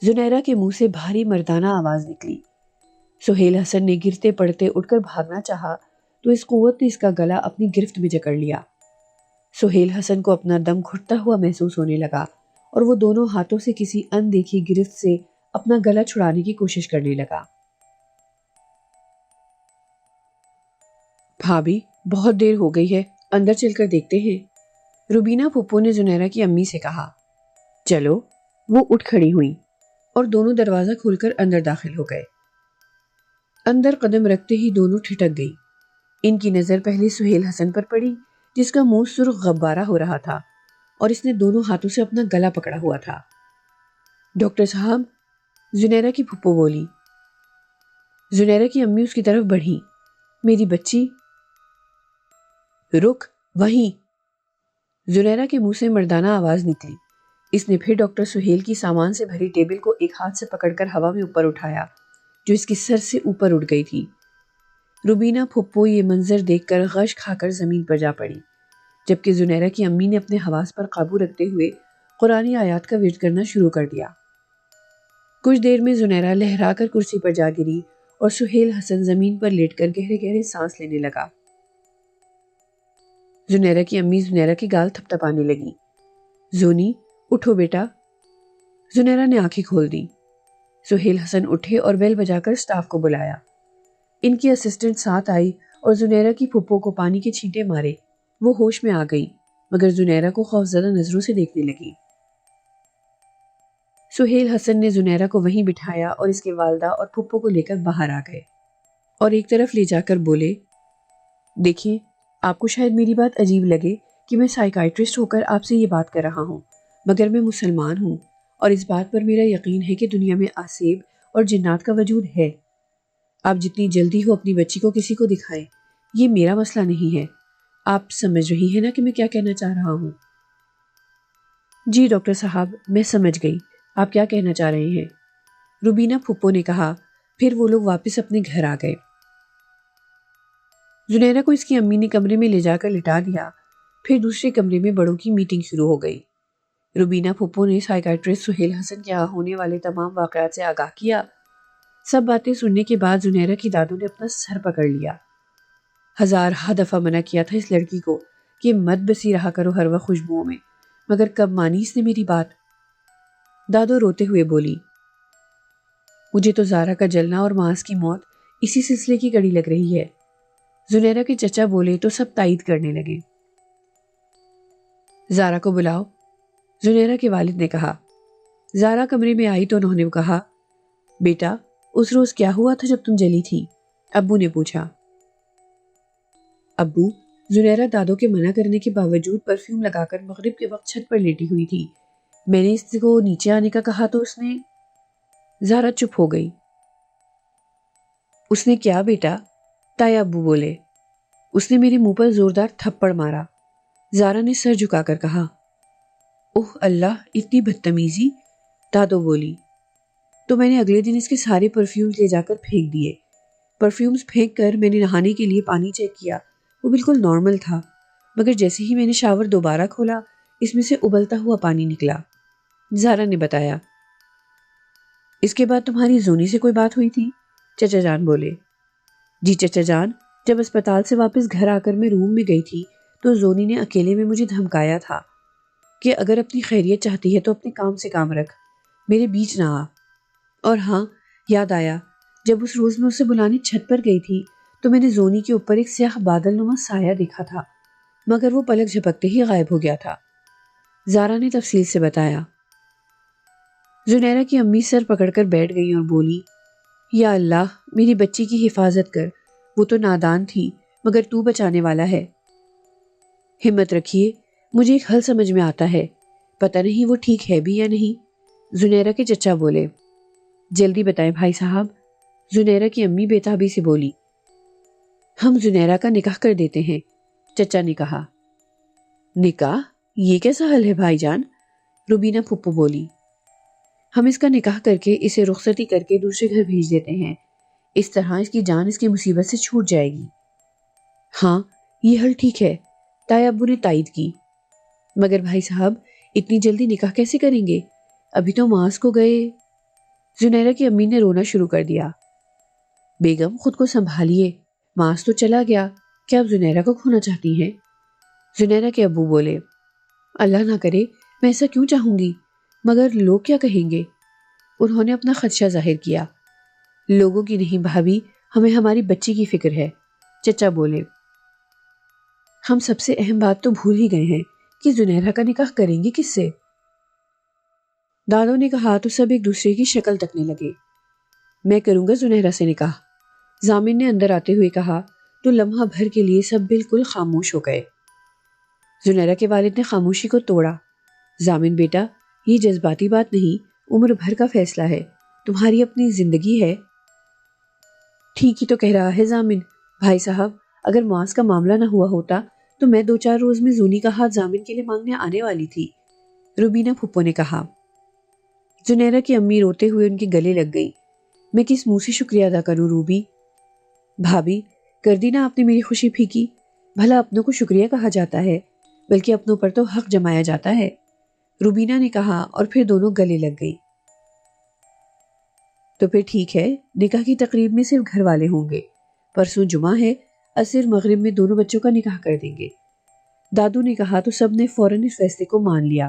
زنیرہ کے منہ سے بھاری مردانہ آواز نکلی۔ سہیل حسن نے گرتے پڑتے اٹھ کر بھاگنا چاہا تو اس قوت نے اس کا گلا اپنی گرفت میں جکڑ لیا۔ سہیل حسن کو اپنا دم گھٹتا ہوا محسوس ہونے لگا اور وہ دونوں ہاتھوں سے کسی اندیکھی گرفت سے اپنا گلا چھڑانے کی کوشش کرنے لگا۔ بھابھی، بہت دیر ہو گئی ہے، اندر چل کر دیکھتے ہیں، روبینہ پھپھو نے زنیرہ کی امی سے کہا۔ چلو، وہ اٹھ کھڑی ہوئیں اور دونوں دروازہ کھول کر اندر داخل ہو گئے۔ اندر قدم رکھتے ہی دونوں ٹھٹک گئی۔ ان کی نظر پہلے سہیل حسن پر پڑی، جس کا منہ سرخ غبارہ ہو رہا تھا اور اس نے دونوں ہاتھوں سے اپنا گلا پکڑا ہوا تھا۔ ڈاکٹر صاحب، زنیرہ کی پھپھو بولی۔ زنیرہ کی امی اس کی طرف بڑھی۔ میری بچی، رک وہیں۔ زنیرہ کے منہ سے مردانہ آواز نکلی۔ اس نے پھر ڈاکٹر سہیل کی سامان سے بھری ٹیبل کو ایک ہاتھ سے پکڑ کر ہوا میں اوپر اٹھایا، جو اس کی سر سے اوپر اٹھ گئی تھی۔ روبینہ پھپھو یہ منظر دیکھ کر غش کھا کر زمین پر جا پڑی، جبکہ زنیرہ کی امی نے اپنے حواس پر قابو رکھتے ہوئے قرآنی آیات کا ورد کرنا شروع کر دیا۔ کچھ دیر میں زنیرہ لہرا کر کرسی پر جا گری اور سہیل حسن زمین پر لیٹ کر گہرے گہرے سانس لینے لگا۔ زنیرہ کی امی زنیرہ کے گال تھپ تھپانے لگی۔ زونی، اٹھو بیٹا۔ زنیرہ نے آنکھیں کھول دی۔ سہیل حسن اٹھے اور بیل بجا کر سٹاف کو بلایا۔ ان کی اسسٹنٹ ساتھ آئی اور زنیرہ کی پھپھو کو پانی کے چھینٹے مارے۔ وہ ہوش میں آ گئی مگر زنیرہ کو خوفزدہ نظروں سے دیکھنے لگی۔ سہیل حسن نے زنیرہ کو وہیں بٹھایا اور اس کے والدہ اور پھپھو کو لے کر باہر آ گئے اور ایک طرف لے جا کر بولے، دیکھیں آپ کو شاید میری بات عجیب لگے کہ میں سائیکائٹرسٹ ہو کر آپ سے یہ بات کر رہا ہوں، مگر میں مسلمان ہوں اور اس بات پر میرا یقین ہے کہ دنیا میں آسیب اور جنات کا وجود ہے۔ آپ جتنی جلدی ہو اپنی بچی کو کسی کو دکھائیں، یہ میرا مسئلہ نہیں ہے۔ آپ سمجھ رہی ہیں نا کہ میں کیا کہنا چاہ رہا ہوں؟ جی ڈاکٹر صاحب، میں سمجھ گئی آپ کیا کہنا چاہ رہے ہیں، روبینہ پھپھو نے کہا۔ پھر وہ لوگ واپس اپنے گھر آ گئے۔ زنیرہ کو اس کی امی نے کمرے میں لے جا کر لٹا دیا۔ پھر دوسرے کمرے میں بڑوں کی میٹنگ شروع ہو گئی۔ روبینہ پھپھو نے سائیکائٹرسٹ سہیل حسن کے یہاں ہونے والے تمام واقعات سے آگاہ کیا۔ سب باتیں سننے کے بعد زنیرہ کی دادوں نے اپنا سر پکڑ لیا۔ ہزارہ دفعہ منع کیا تھا اس لڑکی کو کہ مت بسی رہا کرو ہر وقت خوشبوؤں میں، مگر کب مانی اس نے میری بات؟ دادو روتے ہوئے بولی، مجھے تو زارا کا جلنا اور معاذ کی موت اسی سلسلے کی کڑی لگ رہی ہے۔ زنیرہ کے چچا بولے تو سب تائید کرنے لگے۔ زارا کو بلاؤ، زنیرہ کے والد نے کہا۔ زارا کمرے میں آئی تو انہوں نے کہا، بیٹا اس روز کیا ہوا تھا جب تم جلی تھی؟ ابو نے پوچھا۔ ابو، زنیرہ دادو کے منع کرنے کے باوجود پرفیوم لگا کر مغرب کے وقت چھت پر لیٹی ہوئی تھی۔ میں نے اس کو نیچے آنے کا کہا تو اس نے… زارا چپ ہو گئی۔ اس نے کیا بیٹا؟ تایا ابو بولے۔ اس نے میرے منہ پر زوردار تھپڑ مارا۔ زارا نے سر جھکا کر کہا۔ اوہ اللہ، اتنی بدتمیزی! دادو بولی۔ تو میں نے اگلے دن اس کے سارے پرفیومز لے جا کر پھینک دیے۔ پرفیومز پھینک کر میں نے نہانے کے لیے پانی چیک کیا، وہ بالکل نارمل تھا، مگر جیسے ہی میں نے شاور دوبارہ کھولا اس میں سے ابلتا ہوا پانی نکلا۔ زارا نے بتایا۔ اس کے بعد تمہاری زونی سے کوئی بات ہوئی تھی؟ چچا جان بولے۔ جی چچا جان، جب اسپتال سے واپس گھر آ کر میں روم میں گئی تھی تو زونی نے اکیلے میں مجھے دھمکایا تھا کہ اگر اپنی خیریت چاہتی ہے تو اپنے کام سے کام رکھ، میرے بیچ نہ آ۔ اور ہاں، یاد آیا، جب اس روز میں اسے بلانے چھت پر گئی تھی تو میں نے زونی کے اوپر ایک سیاہ بادل نما سایہ دیکھا تھا، مگر وہ پلک جھپکتے ہی غائب ہو گیا تھا۔ زارا نے تفصیل سے بتایا۔ زنیرہ کی امی سر پکڑ کر بیٹھ گئی اور بولی، یا اللہ، میری بچی کی حفاظت کر، وہ تو نادان تھی مگر تو بچانے والا ہے۔ ہمت رکھیے، مجھے ایک حل سمجھ میں آتا ہے، پتہ نہیں وہ ٹھیک ہے بھی یا نہیں۔ زنیرہ کے چچا بولے۔ جلدی بتائیں بھائی صاحب، زنیرہ کی امی بےتابی سے بولی۔ ہم زنیرہ کا نکاح کر دیتے ہیں، چچا نے کہا۔ نکاح؟ یہ کیسا حل ہے بھائی جان؟ روبینہ پھپھو بولی۔ ہم اس کا نکاح کر کے اسے رخصتی کر کے دوسرے گھر بھیج دیتے ہیں، اس طرح اس کی جان اس کی مصیبت سے چھوٹ جائے گی۔ ہاں، یہ حل ٹھیک ہے، تایا ابو نے تائید کی۔ مگر بھائی صاحب، اتنی جلدی نکاح کیسے کریں گے؟ ابھی تو معاذ کو گئے… زنیرہ کی امی نے رونا شروع کر دیا۔ بیگم خود کو سنبھالیے، معاذ تو چلا گیا، کیا آپ زنیرہ کو کھونا چاہتی ہیں؟ زنیرہ کے ابو بولے۔ اللہ نہ کرے، میں ایسا کیوں چاہوں گی، مگر لوگ کیا کہیں گے؟ انہوں نے اپنا خدشہ ظاہر کیا۔ لوگوں کی نہیں بھابھی، ہمیں ہماری بچی کی فکر ہے، چچا بولے۔ ہم سب سے اہم بات تو بھول ہی گئے ہیں کہ زنیرہ کا نکاح کریں گے کس سے؟ دادوں نے کہا تو سب ایک دوسرے کی شکل تکنے لگے۔ میں کروں گا زنیرہ سے نکاح، ضامن نے اندر آتے ہوئے کہا تو لمحہ بھر کے لیے سب بالکل خاموش ہو گئے۔ زنیرہ کے والد نے خاموشی کو توڑا۔ ضامن بیٹا، یہ جذباتی بات نہیں، عمر بھر کا فیصلہ ہے، تمہاری اپنی زندگی ہے۔ ٹھیک ہی تو کہہ رہا ہے ضامن، بھائی صاحب اگر معاذ کا معاملہ نہ ہوا ہوتا تو میں 2-4 روز میں زونی کا ہاتھ ضامن کے لیے مانگنے آنے والی تھی، روبینہ پھپھو نے کہا۔ زنیرہ کی امی روتے ہوئے ان کے گلے لگ گئی۔ میں کس منہ سے شکریہ ادا کروں روبی؟ بھابھی، کر دی نا آپ نے میری خوشی پھیکی، بھلا اپنوں کو شکریہ کہا جاتا ہے، بلکہ اپنوں پر تو حق جمایا جاتا ہے، روبینہ نے کہا اور پھر دونوں گلے لگ گئی۔ تو پھر ٹھیک ہے، نکاح کی تقریب میں صرف گھر والے ہوں گے، پرسوں جمعہ ہے، عصر مغرب میں دونوں بچوں کا نکاح کر دیں گے، دادو نے کہا تو سب نے فوراً اس فیصلے کو مان لیا۔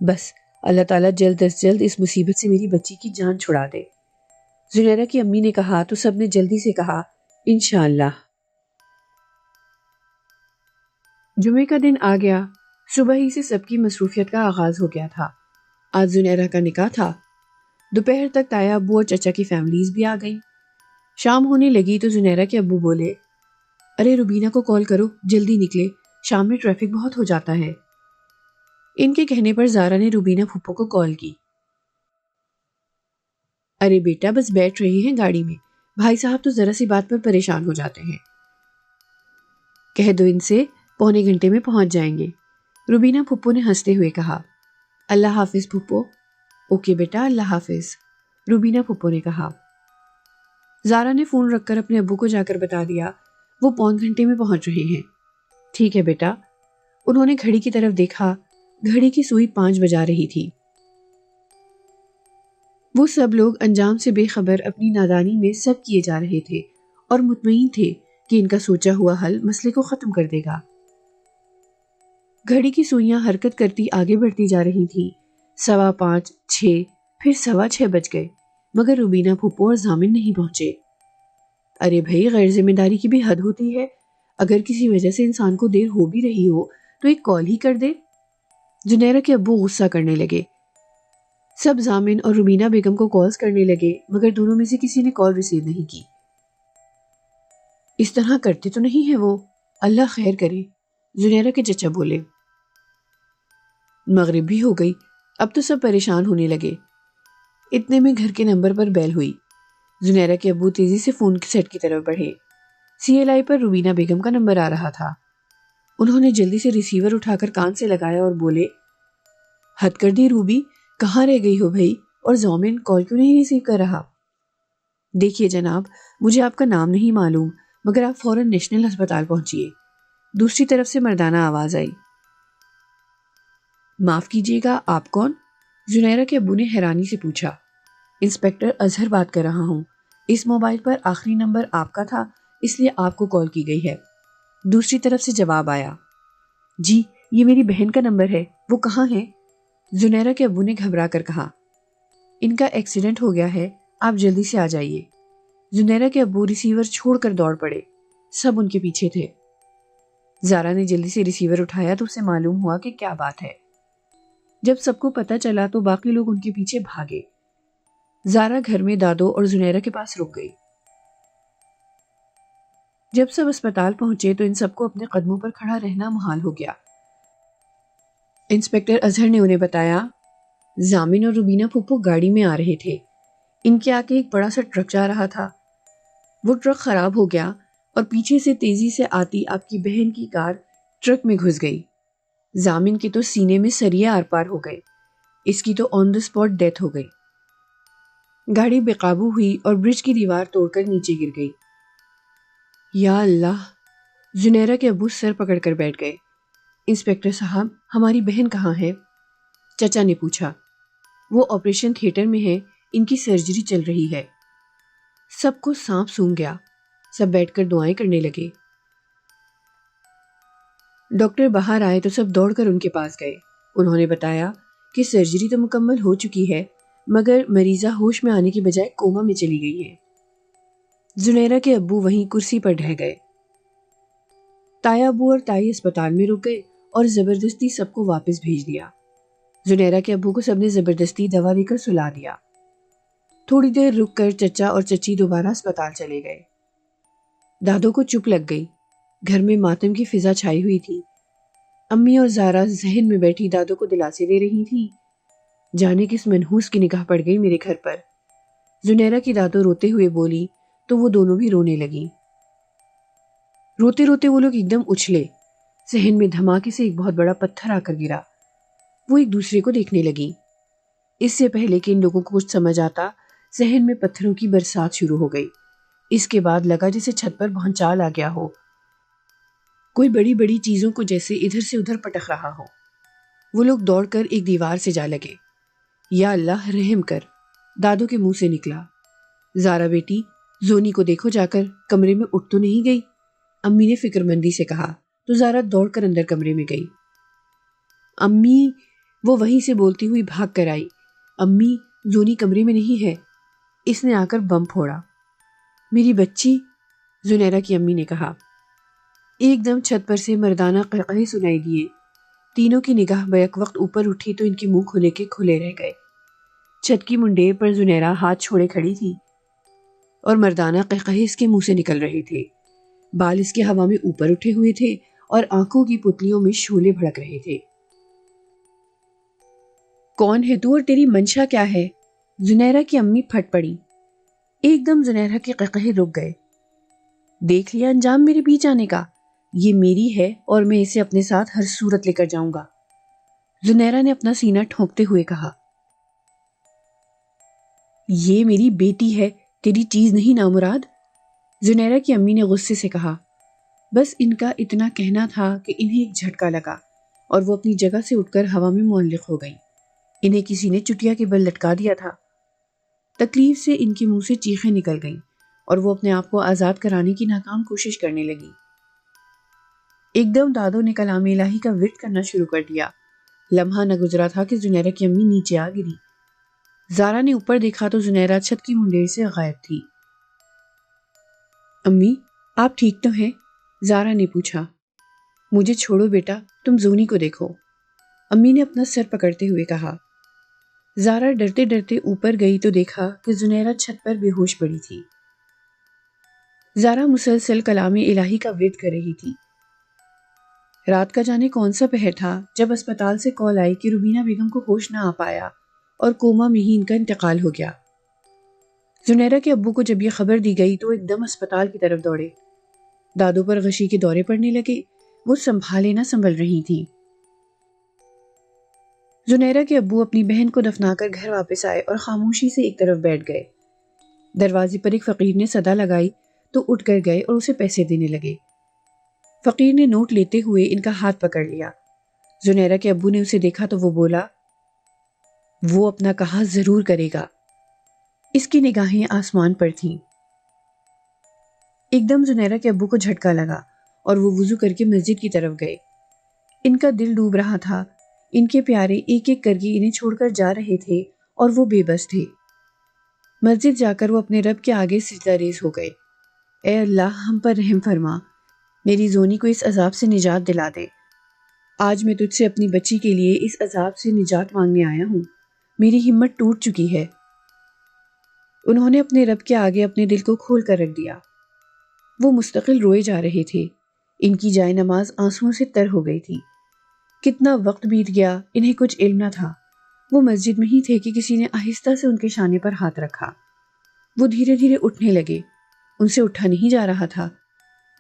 بس اللہ تعالیٰ جلد از جلد اس مصیبت سے میری بچی کی جان چھڑا دے، زنیرہ کی امی نے کہا تو سب نے جلدی سے کہا انشاءاللہ۔ جمعے کا دن آ گیا۔ صبح ہی سے سب کی مصروفیت کا آغاز ہو گیا تھا۔ آج زنیرہ کا نکاح تھا۔ دوپہر تک تایا ابو اور چچا کی فیملیز بھی آ گئیں۔ شام ہونے لگی تو زنیرہ کے ابو بولے، ارے روبینہ کو کال کرو، جلدی نکلے، شام میں ٹریفک بہت ہو جاتا ہے۔ ان کے کہنے پر زارا نے روبینہ پھپھو کو کال کی۔ ارے بیٹا بس بیٹھ رہے ہیں گاڑی میں، بھائی صاحب تو ذرا سی بات پر پریشان ہو جاتے ہیں، کہہ دو ان سے پونے گھنٹے میں پہنچ جائیں گے۔ روبینہ پھپھو نے ہنستے ہوئے کہا۔ اللہ حافظ پھپھو۔ اوکے بیٹا، اللہ حافظ، روبینہ پھپھو نے کہا۔ زارا نے فون رکھ کر اپنے ابو کو جا کر بتا دیا وہ پون گھنٹے میں پہنچ رہے ہیں۔ ٹھیک ہے بیٹا۔ انہوں نے گھڑی کی طرف دیکھا، گھڑی کی سوئی 5 بجا رہی تھی۔ وہ سب لوگ انجام سے بے خبر اپنی نادانی میں سب کیے جا رہے تھے اور مطمئن تھے کہ ان کا سوچا ہوا حل مسئلے کو ختم کر دے گا۔ گھڑی کی سوئیاں حرکت کرتی آگے بڑھتی جا رہی تھیں۔ 5:15، 6، پھر 6:15 بج گئے، مگر روبینہ پھپھو اور ضامن نہیں پہنچے۔ ارے بھائی، غیر ذمہ داری کی بھی حد ہوتی ہے، اگر کسی وجہ سے انسان کو دیر ہو بھی رہی ہو تو ایک کال ہی کر دے۔ زنیرہ کے ابو غصہ کرنے لگے۔ سب ضامن اور روبینہ بیگم کو کالز کرنے لگے، مگر دونوں میں سے کسی نے کال ریسیو نہیں کی۔ اس طرح کرتے تو نہیں ہے وہ، اللہ خیر کرے، زنیرہ کے چچا بولے۔ مغرب بھی ہو گئی، اب تو سب پریشان ہونے لگے۔ اتنے میں گھر کے نمبر پر بیل ہوئی۔ زنیرہ کے ابو تیزی سے فون سیٹ کی طرف بڑھے۔ CLI پر روبینہ بیگم کا نمبر آ رہا تھا۔ انہوں نے جلدی سے ریسیور اٹھا کر کان سے لگایا اور بولے، حد کر دی روبی، کہاں رہ گئی ہو بھائی، اور ضامن کال کیوں نہیں ریسیو کر رہا؟ دیکھیے جناب، مجھے آپ کا نام نہیں معلوم، مگر آپ فوراً نیشنل ہسپتال پہنچیے۔ دوسری طرف سے مردانہ آواز آئی۔ معاف کیجیے گا، آپ کون؟ زنیرہ کے ابو نے حیرانی سے پوچھا۔ انسپیکٹر اظہر بات کر رہا ہوں، اس موبائل پر آخری نمبر آپ کا تھا، اس لیے آپ کو کال کی گئی ہے۔ دوسری طرف سے جواب آیا۔ جی، یہ میری بہن کا نمبر ہے، وہ کہاں ہے؟ زنیرہ کے ابو نے گھبرا کر کہا۔ ان کا ایکسیڈنٹ ہو گیا ہے، آپ جلدی سے آ جائیے۔ زنیرہ کے ابو ریسیور چھوڑ کر دوڑ پڑے، سب ان کے پیچھے تھے۔ زارا نے جلدی سے ریسیور اٹھایا تو اسے معلوم ہوا کہ کیا بات ہے۔ جب سب کو پتہ چلا تو باقی لوگ ان کے پیچھے بھاگے۔ زارا گھر میں دادو اور زنیرہ کے پاس رک گئی۔ جب سب اسپتال پہنچے تو ان سب کو اپنے قدموں پر کھڑا رہنا محال ہو گیا۔ انسپیکٹر اظہر نے انہیں بتایا، ضامن اور روبینہ پھپھو گاڑی میں آ رہے تھے، ان کے آگے ایک بڑا سا ٹرک جا رہا تھا۔ وہ ٹرک خراب ہو گیا اور پیچھے سے تیزی سے آتی آپ کی بہن کی کار ٹرک میں گھس گئی۔ ضامن کے تو سینے میں سریے آر پار ہو گئے، اس کی تو آن دی اسپاٹ ڈیتھ ہو گئی۔ گاڑی بے قابو ہوئی اور برج کی دیوار توڑ کر نیچے گر گئی۔ یا اللہ! زنیرہ کے ابو سر پکڑ کر بیٹھ گئے۔ انسپیکٹر صاحب، ہماری بہن کہاں ہے؟ چچا نے پوچھا۔ وہ آپریشن تھیٹر میں ہے، ان کی سرجری چل رہی ہے۔ سب کو سانپ سونگھ گیا، سب بیٹھ کر دعائیں کرنے لگے۔ ڈاکٹر باہر آئے تو سب دوڑ کر ان کے پاس گئے۔ انہوں نے بتایا کہ سرجری تو مکمل ہو چکی ہے، مگر مریضہ ہوش میں آنے کی بجائے کوما میں چلی گئی ہے۔ زنیرہ کے ابو وہیں کرسی پر ڈھہ گئے۔ تایا ابو اور تائی اسپتال میں رک گئے اور زبردستی سب کو واپس بھیج دیا۔ زنیرہ کے ابو کو سب نے زبردستی دوا دے کر سلا دیا۔ تھوڑی دیر رک کر چچا اور چچی دوبارہ اسپتال چلے گئے۔ دادو کو چپ لگ گئی، گھر میں ماتم کی فضا چھائی ہوئی تھی۔ امی اور زارا ذہن میں بیٹھی دادو کو دلاسے دے رہی تھیں، جانے کس منحوس کی نگاہ پڑ گئی میرے گھر پر۔ زنیرہ کی دادو روتے ہوئے بولی تو وہ دونوں بھی رونے لگیں۔ روتے روتے وہ لوگ ایک دم اچھلے، صحن میں دھماکے سے ایک بہت بڑا پتھر آ کر گرا۔ وہ ایک دوسرے کو دیکھنے لگیں۔ اس سے پہلے کہ ان لوگوں کو کچھ سمجھ آتا، صحن میں پتھروں کی برسات شروع ہو گئی۔ اس کے بعد لگا جیسے چھت پر بھونچال آ گیا ہو، کوئی بڑی بڑی چیزوں کو جیسے ادھر سے ادھر پٹک رہا ہو۔ وہ لوگ دوڑ کر ایک دیوار سے جا لگے۔ یا اللہ رحم کر، دادو کے منہ سے نکلا۔ زارا بیٹی، زونی کو دیکھو جا کر، کمرے میں اٹھ تو نہیں گئی؟ امی نے فکر مندی سے کہا تو زارا دوڑ کر اندر کمرے میں گئی۔ امی، وہ وہیں سے بولتی ہوئی بھاگ کر آئی۔ امی، زونی کمرے میں نہیں ہے، اس نے آ کر بم پھوڑا۔ میری بچی، زنیرہ کی امی نے کہا۔ ایک دم چھت پر سے مردانہ قہقہے سنائی دیے۔ تینوں کی نگاہ بیک وقت اوپر اٹھی تو ان کے منہ کھلے کے کھلے رہ گئے۔ چھت کی منڈیر پر زنیرہ ہاتھ چھوڑے کھڑی تھی اور مردانہ قہقہے اس کے منہ سے نکل رہے تھے۔ بال اس کے ہوا میں اوپر اٹھے ہوئے تھے اور آنکھوں کی پتلیوں میں شعلے بھڑک رہے تھے۔ کون ہے تو اور تیری منشا کیا ہے؟ زنیرہ کی امی پھٹ پڑی۔ ایک دم زنیرہ کے قہقہے رک گئے۔ دیکھ لیا انجام میرے بیچ آنے کا؟ یہ میری ہے اور میں اسے اپنے ساتھ ہر صورت لے کر جاؤں گا، زنیرہ نے اپنا سینہ ٹھونکتے ہوئے کہا۔ یہ میری بیٹی ہے، تیری چیز نہیں نامراد، زنیرہ کی امی نے غصے سے کہا۔ بس ان کا اتنا کہنا تھا کہ انہیں ایک جھٹکا لگا اور وہ اپنی جگہ سے اٹھ کر ہوا میں معلق ہو گئیں۔ انہیں کسی نے چٹیا کے بل لٹکا دیا تھا۔ تکلیف سے ان کے منہ سے چیخیں نکل گئیں اور وہ اپنے آپ کو آزاد کرانے کی ناکام کوشش کرنے لگی۔ ایک دم دادو نے کلام الہی کا ورد کرنا شروع کر دیا۔ لمحہ نہ گزرا تھا کہ زنیرہ کی امی نیچے آ گری۔ زارا نے اوپر دیکھا تو زنیرہ چھت کی منڈیر سے غائب تھی۔ امی آپ ٹھیک تو ہیں؟ زارا نے پوچھا۔ مجھے چھوڑو بیٹا، تم زونی کو دیکھو، امی نے اپنا سر پکڑتے ہوئے کہا۔ زارا ڈرتے ڈرتے اوپر گئی تو دیکھا کہ زنیرہ چھت پر بے ہوش پڑی تھی۔ زارا مسلسل کلام الہی کا ورد کر رہی تھی۔ رات کا جانے کون سا پہر تھا جب اسپتال سے کال آئی کہ روبینہ بیگم کو ہوش نہ آ پایا اور کوما میں ہی ان کا انتقال ہو گیا۔ زنیرہ کے ابو کو جب یہ خبر دی گئی تو ایک دم اسپتال کی طرف دوڑے۔ دادو پر غشی کے دورے پڑنے لگے، وہ سنبھالے نہ سنبھل رہی تھی۔ زنیرہ کے ابو اپنی بہن کو دفنا کر گھر واپس آئے اور خاموشی سے ایک طرف بیٹھ گئے۔ دروازے پر ایک فقیر نے صدا لگائی تو اٹھ کر گئے اور اسے پیسے دینے لگے۔ فقیر نے نوٹ لیتے ہوئے ان کا ہاتھ پکڑ لیا۔ زنیرہ کے ابو نے اسے دیکھا تو وہ بولا، وہ اپنا کہا ضرور کرے گا۔ اس کی نگاہیں آسمان پر تھیں۔ ایک دم زنیرہ کے ابو کو جھٹکا لگا اور وہ وضو کر کے مسجد کی طرف گئے۔ ان کا دل ڈوب رہا تھا، ان کے پیارے ایک ایک کر کے انہیں چھوڑ کر جا رہے تھے اور وہ بے بس تھے۔ مسجد جا کر وہ اپنے رب کے آگے سجدہ ریز ہو گئے۔ اے اللہ ہم پر رحم فرما، میری زونی کو اس عذاب سے نجات دلا دے۔ آج میں تجھ سے اپنی بچی کے لیے اس عذاب سے نجات مانگنے آیا ہوں، میری ہمت ٹوٹ چکی ہے۔ انہوں نے اپنے رب کے آگے اپنے دل کو کھول کر رکھ دیا۔ وہ مستقل روئے جا رہے تھے۔ ان کی جائے نماز آنسوؤں سے تر ہو گئی تھی۔ کتنا وقت بیت گیا انہیں کچھ علم نہ تھا۔ وہ مسجد میں ہی تھے کہ کسی نے آہستہ سے ان کے شانے پر ہاتھ رکھا۔ وہ دھیرے دھیرے اٹھنے لگے، ان سے اٹھا نہیں جا رہا تھا۔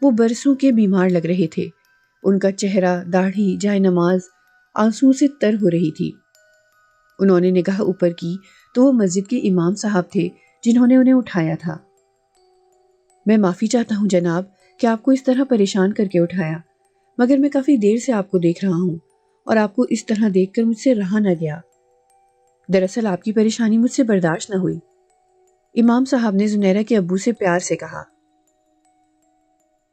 وہ برسوں کے بیمار لگ رہے تھے۔ ان کا چہرہ، داڑھی، جائے نماز آنسوؤں سے تر ہو رہی تھی۔ انہوں نے نگاہ اوپر کی تو وہ مسجد کے امام صاحب تھے جنہوں نے انہیں اٹھایا تھا۔ میں معافی چاہتا ہوں جناب کہ آپ کو اس طرح پریشان کر کے اٹھایا، مگر میں کافی دیر سے آپ کو دیکھ رہا ہوں اور آپ کو اس طرح دیکھ کر مجھ سے رہا نہ گیا۔ دراصل آپ کی پریشانی مجھ سے برداشت نہ ہوئی، امام صاحب نے زنیرہ کے ابو سے پیار سے کہا۔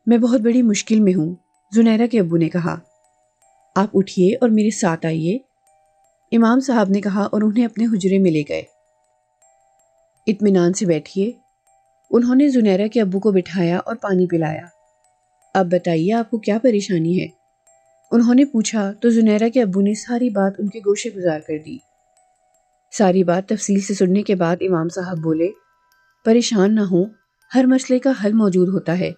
میں بہت بڑی مشکل میں ہوں، زنیرہ کے ابو نے کہا۔ آپ اٹھیے اور میرے ساتھ آئیے، امام صاحب نے کہا اور انہیں اپنے حجرے میں لے گئے۔ اطمینان سے بیٹھیے، انہوں نے زنیرہ کے ابو کو بٹھایا اور پانی پلایا۔ اب بتائیے آپ کو کیا پریشانی ہے؟ انہوں نے پوچھا تو زنیرہ کے ابو نے ساری بات ان کے گوشے گزار کر دی۔ ساری بات تفصیل سے سننے کے بعد امام صاحب بولے، پریشان نہ ہوں، ہر مسئلے کا حل موجود ہوتا ہے،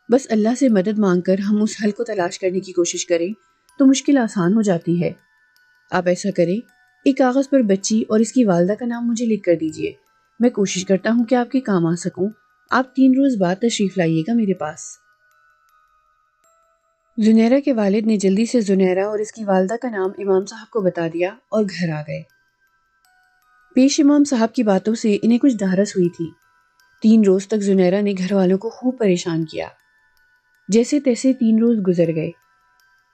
بس اللہ سے مدد مانگ کر ہم اس حل کو تلاش کرنے کی کوشش کریں تو مشکل آسان ہو جاتی ہے۔ آپ ایسا کریں، ایک کاغذ پر بچی اور اس کی والدہ کا نام مجھے لکھ کر دیجئے، میں کوشش کرتا ہوں کہ آپ کے کام آ سکوں۔ آپ 3 روز بعد تشریف لائیے گا میرے پاس۔ زنیرہ کے والد نے جلدی سے زنیرہ اور اس کی والدہ کا نام امام صاحب کو بتا دیا اور گھر آ گئے۔ پیش امام صاحب کی باتوں سے انہیں کچھ ڈھارس ہوئی تھی۔ 3 روز تک زنیرہ نے گھر والوں کو خوب پریشان کیا۔ جیسے تیسے 3 روز گزر گئے۔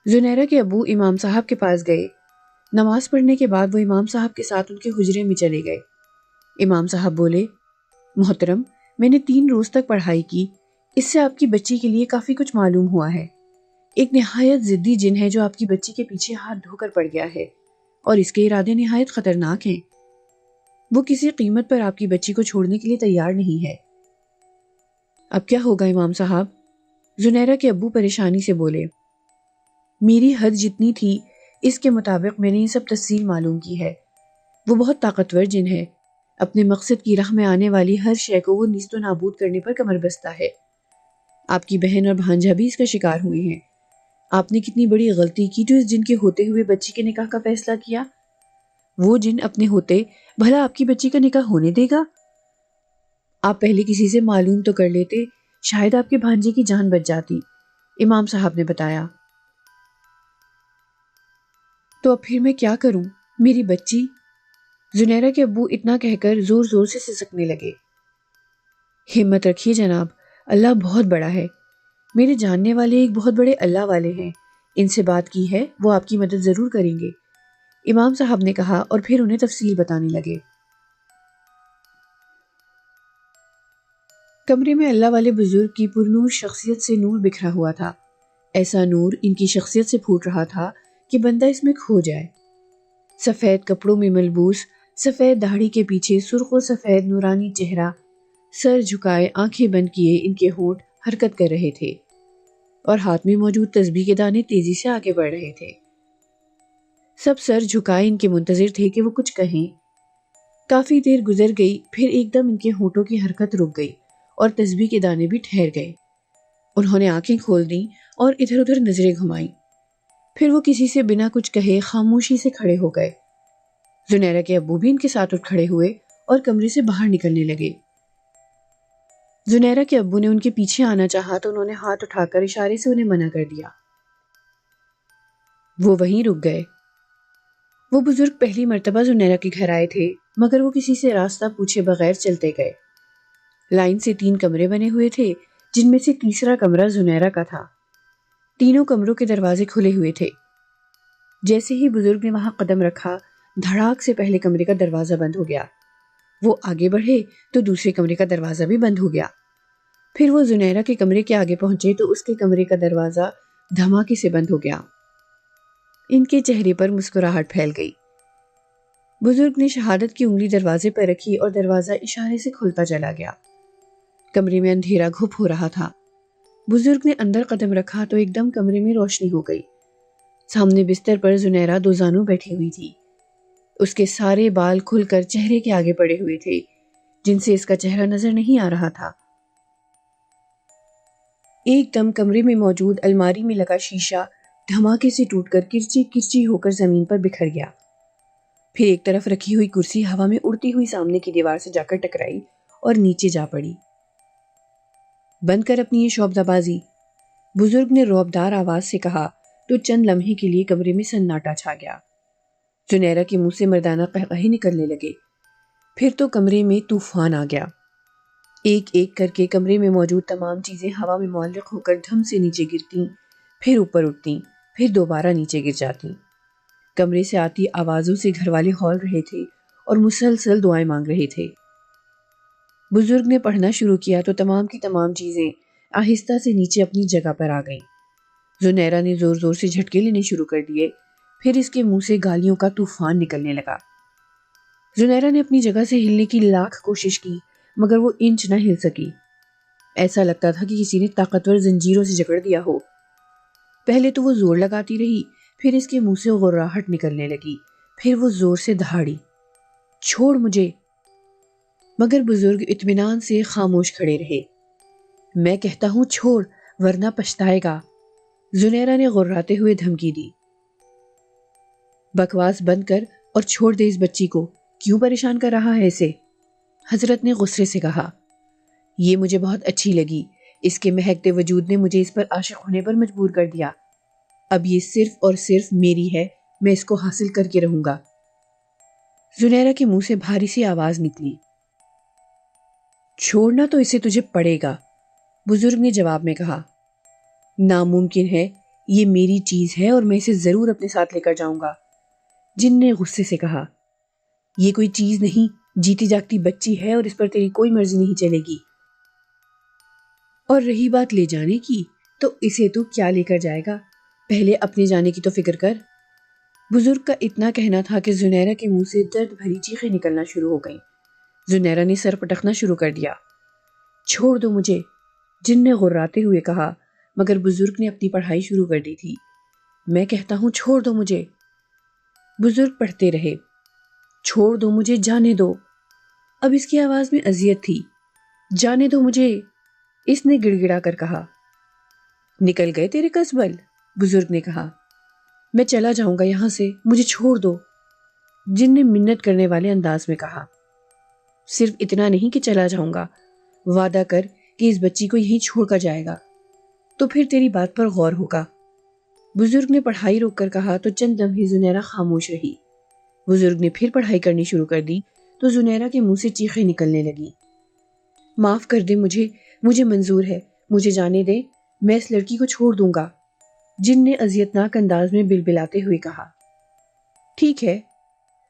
زنیرہ کے ابو امام صاحب کے پاس گئے۔ نماز پڑھنے کے بعد وہ امام صاحب کے ساتھ ان کے حجرے میں چلے گئے۔ امام صاحب بولے، محترم، میں نے 3 روز تک پڑھائی کی، اس سے آپ کی بچی کے لیے کافی کچھ معلوم ہوا ہے۔ ایک نہایت ضدی جن ہے جو آپ کی بچی کے پیچھے ہاتھ دھو کر پڑ گیا ہے اور اس کے ارادے نہایت خطرناک ہیں۔ وہ کسی قیمت پر آپ کی بچی کو چھوڑنے کے لیے تیار نہیں ہے۔ اب کیا ہوگا امام صاحب؟ زنیرہ کے ابو پریشانی سے بولے، میری حد جتنی تھی اس کے مطابق میں نے یہ سب تفصیل معلوم کی ہے۔ وہ بہت طاقتور جن ہے، اپنے مقصد کی راہ میں آنے والی ہر شے کو وہ نیست و نابود کرنے پر کمر بستہ ہے۔ آپ کی بہن اور بھانجا بھی اس کا شکار ہوئے ہیں۔ آپ نے کتنی بڑی غلطی کی جو اس جن کے ہوتے ہوئے بچی کے نکاح کا فیصلہ کیا۔ وہ جن اپنے ہوتے بھلا آپ کی بچی کا نکاح ہونے دے گا؟ آپ پہلے کسی سے معلوم تو کر لیتے، شاید آپ کے بھانجے کی جان بچ جاتی، امام صاحب نے بتایا۔ تو اب پھر میں کیا کروں؟ میری بچی؟ زنیرہ کے ابو اتنا کہہ کر زور زور سے سسکنے لگے۔ ہمت رکھیے جناب، اللہ بہت بڑا ہے۔ میرے جاننے والے ایک بہت بڑے اللہ والے ہیں، ان سے بات کی ہے، وہ آپ کی مدد ضرور کریں گے، امام صاحب نے کہا اور پھر انہیں تفصیل بتانے لگے۔ کمرے میں اللہ والے بزرگ کی پرنور شخصیت سے نور بکھرا ہوا تھا۔ ایسا نور ان کی شخصیت سے پھوٹ رہا تھا کہ بندہ اس میں کھو جائے۔ سفید کپڑوں میں ملبوس، سفید داڑھی کے پیچھے سرخ و سفید نورانی چہرہ، سر جھکائے آنکھیں بند کیے ان کے ہونٹ حرکت کر رہے تھے اور ہاتھ میں موجود تسبیح کے دانے تیزی سے آگے بڑھ رہے تھے۔ سب سر جھکائے ان کے منتظر تھے کہ وہ کچھ کہیں۔ کافی دیر گزر گئی، پھر ایک دم ان کے ہونٹوں کی حرکت رک گئی اور تسبیح کے دانے بھی ٹھہر گئے۔ انہوں نے آنکھیں کھول دیں اور ادھر ادھر نظریں گھمائیں، پھر وہ کسی سے بنا کچھ کہے خاموشی سے کھڑے ہو گئے۔ زنیرہ کے ابو بھی ان کے ساتھ اٹھ کھڑے ہوئے اور کمرے سے باہر نکلنے لگے۔ زنیرہ کے ابو نے ان کے پیچھے آنا چاہا تو انہوں نے ہاتھ اٹھا کر اشارے سے انہیں منع کر دیا۔ وہ وہیں رک گئے۔ وہ بزرگ پہلی مرتبہ زنیرہ کے گھر آئے تھے، مگر وہ کسی سے راستہ پوچھے بغیر چلتے گئے۔ لائن سے 3 کمرے بنے ہوئے تھے، جن میں سے تیسرا کمرہ زنیرہ کا تھا۔ تینوں کمروں کے دروازے کھلے ہوئے تھے۔ جیسے ہی بزرگ نے وہاں قدم رکھا، دھڑاک سے پہلے کمرے کا دروازہ بند ہو گیا۔ وہ آگے بڑھے تو دوسرے کمرے کا دروازہ بھی بند ہو گیا۔ پھر وہ زنیرہ کے کمرے کے آگے پہنچے تو اس کے کمرے کا دروازہ دھماکے سے بند ہو گیا۔ ان کے چہرے پر مسکراہٹ پھیل گئی۔ بزرگ نے شہادت کی انگلی دروازے پر رکھی اور دروازہ اشارے سے کھلتا چلا گیا۔ کمرے میں اندھیرا گھپ ہو رہا تھا۔ بزرگ نے اندر قدم رکھا تو ایک دم کمرے میں روشنی ہو گئی۔ سامنے بستر پر زنیرہ دوزانوں بیٹھی ہوئی تھی۔ اس کے سارے بال کھل کر چہرے کے آگے پڑے ہوئے تھے، جن سے اس کا چہرہ نظر نہیں آ رہا تھا۔ ایک دم کمرے میں موجود الماری میں لگا شیشہ دھماکے سے ٹوٹ کر کرچی کرچی ہو کر زمین پر بکھر گیا۔ پھر ایک طرف رکھی ہوئی کرسی ہوا میں اڑتی ہوئی سامنے کی دیوار سے جا کر ٹکرائی اور نیچے جا پڑی۔ بند کر اپنی یہ شعبدہ بازی، بزرگ نے رعبدار آواز سے کہا تو چند لمحے کے لیے کمرے میں سناٹا چھا گیا۔ زنیرہ کے منہ سے مردانہ قہقہے نکلنے لگے۔ پھر تو کمرے میں طوفان آ گیا۔ ایک ایک کر کے کمرے میں موجود تمام چیزیں ہوا میں معلق ہو کر دھم سے نیچے گرتیں، پھر اوپر اٹھتیں، پھر دوبارہ نیچے گر جاتیں۔ کمرے سے آتی آوازوں سے گھر والے ہول رہے تھے اور مسلسل دعائیں مانگ رہے تھے۔ بزرگ نے پڑھنا شروع کیا تو تمام کی تمام چیزیں آہستہ سے نیچے اپنی جگہ پر آ گئیں۔ زنیرہ نے زور زور سے جھٹکے لینے شروع کر دیے، پھر اس کے منہ سے گالیوں کا طوفان نکلنے لگا۔ زنیرہ نے اپنی جگہ سے ہلنے کی لاکھ کوشش کی، مگر وہ انچ نہ ہل سکی۔ ایسا لگتا تھا کہ کسی نے طاقتور زنجیروں سے جکڑ دیا ہو۔ پہلے تو وہ زور لگاتی رہی، پھر اس کے منہ سے غراہٹ نکلنے لگی، پھر وہ زور سے دہاڑی، چھوڑ مجھے! مگر بزرگ اطمینان سے خاموش کھڑے رہے۔ میں کہتا ہوں چھوڑ، ورنہ پچھتائے گا، زنیرہ نے غراتے ہوئے دھمکی دی۔ بکواس بند کر اور چھوڑ دے اس بچی کو، کیوں پریشان کر رہا ہے اسے؟ حضرت نے غصے سے کہا۔ یہ مجھے بہت اچھی لگی، اس کے مہکتے وجود نے مجھے اس پر عاشق ہونے پر مجبور کر دیا۔ اب یہ صرف اور صرف میری ہے، میں اس کو حاصل کر کے رہوں گا۔ زنیرہ کے منہ سے بھاری سی آواز نکلی۔ چھوڑنا تو اسے تجھے پڑے گا، بزرگ نے جواب میں کہا۔ ناممکن ہے، یہ میری چیز ہے اور میں اسے ضرور اپنے ساتھ لے کر جاؤں گا، جن نے غصے سے کہا۔ یہ کوئی چیز نہیں، جیتی جاگتی بچی ہے اور اس پر تیری کوئی مرضی نہیں چلے گی۔ اور رہی بات لے جانے کی، تو اسے تو کیا لے کر جائے گا، پہلے اپنے جانے کی تو فکر کر۔ بزرگ کا اتنا کہنا تھا کہ زنیرہ کے منہ سے درد بھری چیخیں نکلنا شروع ہو گئیں۔ زنیرہ نے سر پٹکنا شروع کر دیا۔ چھوڑ دو مجھے، جن نے غراتے ہوئے کہا، مگر بزرگ نے اپنی پڑھائی شروع کر دی تھی۔ میں کہتا ہوں چھوڑ دو مجھے۔ بزرگ پڑھتے رہے، چھوڑ دو مجھے، جانے دو۔ اب اس کی آواز میں اذیت تھی۔ جانے دو مجھے، اس نے گڑ گڑا کر کہا۔ نکل گئے تیرے کسبل؟ بزرگ نے کہا۔ میں چلا جاؤں گا یہاں سے، مجھے چھوڑ دو، جن نے منت کرنے والے انداز میں کہا۔ صرف اتنا نہیں کہ چلا جاؤں گا، وعدہ کر کہ اس بچی کو یہیں چھوڑ کر جائے گا، تو پھر تیری بات پر غور ہوگا۔ بزرگ نے پڑھائی روک کر کہا تو چند لمحے زنیرہ خاموش رہی۔ بزرگ نے پھر پڑھائی کرنی شروع کر دی تو زنیرہ کے منہ سے چیخیں نکلنے لگی۔ معاف کر دے مجھے منظور ہے، مجھے جانے دے، میں اس لڑکی کو چھوڑ دوں گا، جن نے اذیتناک انداز میں بلبلاتے ہوئے کہا۔ ٹھیک ہے،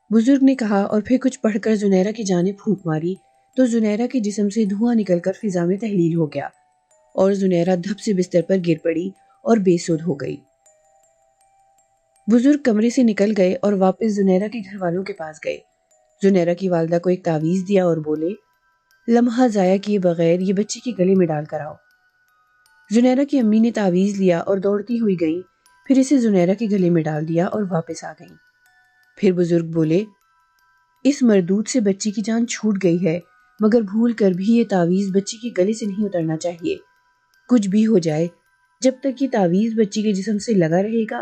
بزرگ نے کہا، اور پھر کچھ پڑھ کر زنیرہ کی جانب پھونک ماری تو زنیرہ کے جسم سے دھواں نکل کر فضا میں تحلیل ہو گیا اور زنیرہ دھپ سے بستر پر گر پڑی اور بے سدھ ہو گئی۔ بزرگ کمرے سے نکل گئے اور واپس زنیرہ کے گھر والوں کے پاس گئے۔ زنیرہ کی والدہ کو ایک تعویذ دیا اور بولے، لمحہ ضائع کیے بغیر یہ بچی کے گلے میں ڈال کر آؤ۔ زنیرہ کی امی نے تعویذ لیا اور دوڑتی ہوئی گئیں، پھر اسے زنیرہ کے گلے میں ڈال دیا اور واپس آ گئیں۔ پھر بزرگ بولے، اس مردود سے بچی کی جان چھوٹ گئی ہے، مگر بھول کر بھی یہ تعویذ بچی کے گلے سے نہیں اترنا چاہیے۔ کچھ بھی ہو جائے، جب تک یہ تعویذ بچی کے جسم سے لگا رہے گا،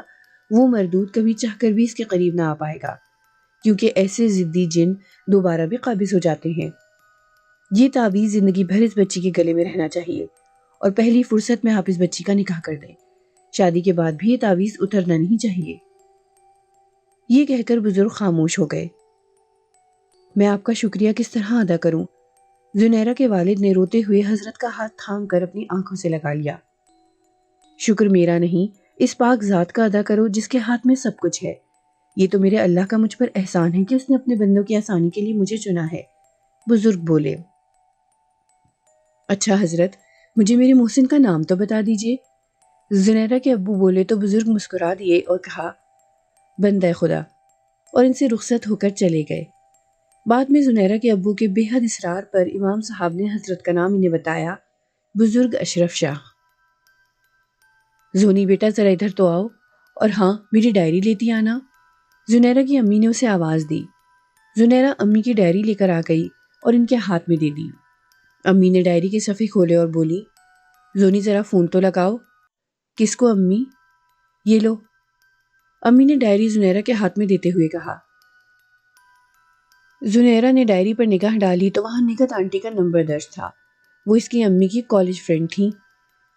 وہ مردود کبھی چاہ کر بھی اس کے قریب نہ آ پائے گا، کیونکہ ایسے ضدی جن دوبارہ بھی قابض ہو جاتے ہیں۔ یہ تعویذ زندگی بھر اس بچی کے گلے میں رہنا چاہیے، اور پہلی فرصت میں آپ اس بچی کا نکاح کر دیں۔ شادی کے بعد بھی یہ تعویذ اترنا نہیں چاہیے۔ یہ کہہ کر بزرگ خاموش ہو گئے۔ میں آپ کا شکریہ کس طرح ادا کروں؟ زنیرہ کے والد نے روتے ہوئے حضرت کا ہاتھ تھام کر اپنی آنکھوں سے لگا لیا۔ شکر میرا نہیں، اس پاک ذات کا ادا کرو جس کے ہاتھ میں سب کچھ ہے۔ یہ تو میرے اللہ کا مجھ پر احسان ہے کہ اس نے اپنے بندوں کی آسانی کے لیے مجھے چنا ہے۔ بزرگ بولے، اچھا حضرت، مجھے میرے محسن کا نام تو بتا دیجئے۔ زنیرہ کے ابو بولے تو بزرگ مسکرا دیے اور کہا، بندہ خدا، اور ان سے رخصت ہو کر چلے گئے۔ بعد میں زنیرہ کے ابو کے بے حد اصرار پر امام صاحب نے حضرت کا نام انہیں بتایا، بزرگ اشرف شاہ۔ زونی بیٹا ذرا ادھر تو آؤ، اور ہاں میری ڈائری لیتی آنا۔ زنیرہ کی امی نے اسے آواز دی۔ زنیرہ امی کی ڈائری لے کر آ گئی اور ان کے ہاتھ میں دے دی۔ امی نے ڈائری کے صفحے کھولے اور بولی، زونی ذرا فون تو لگاؤ۔ کس کو امی؟ یہ لو۔ امی نے ڈائری زنیرہ کے ہاتھ میں دیتے ہوئے کہا۔ زنیرہ نے ڈائری پر نگاہ ڈالی تو وہاں نگہت آنٹی کا نمبر درج تھا۔ وہ اس کی امی کی کالج فرینڈ تھیں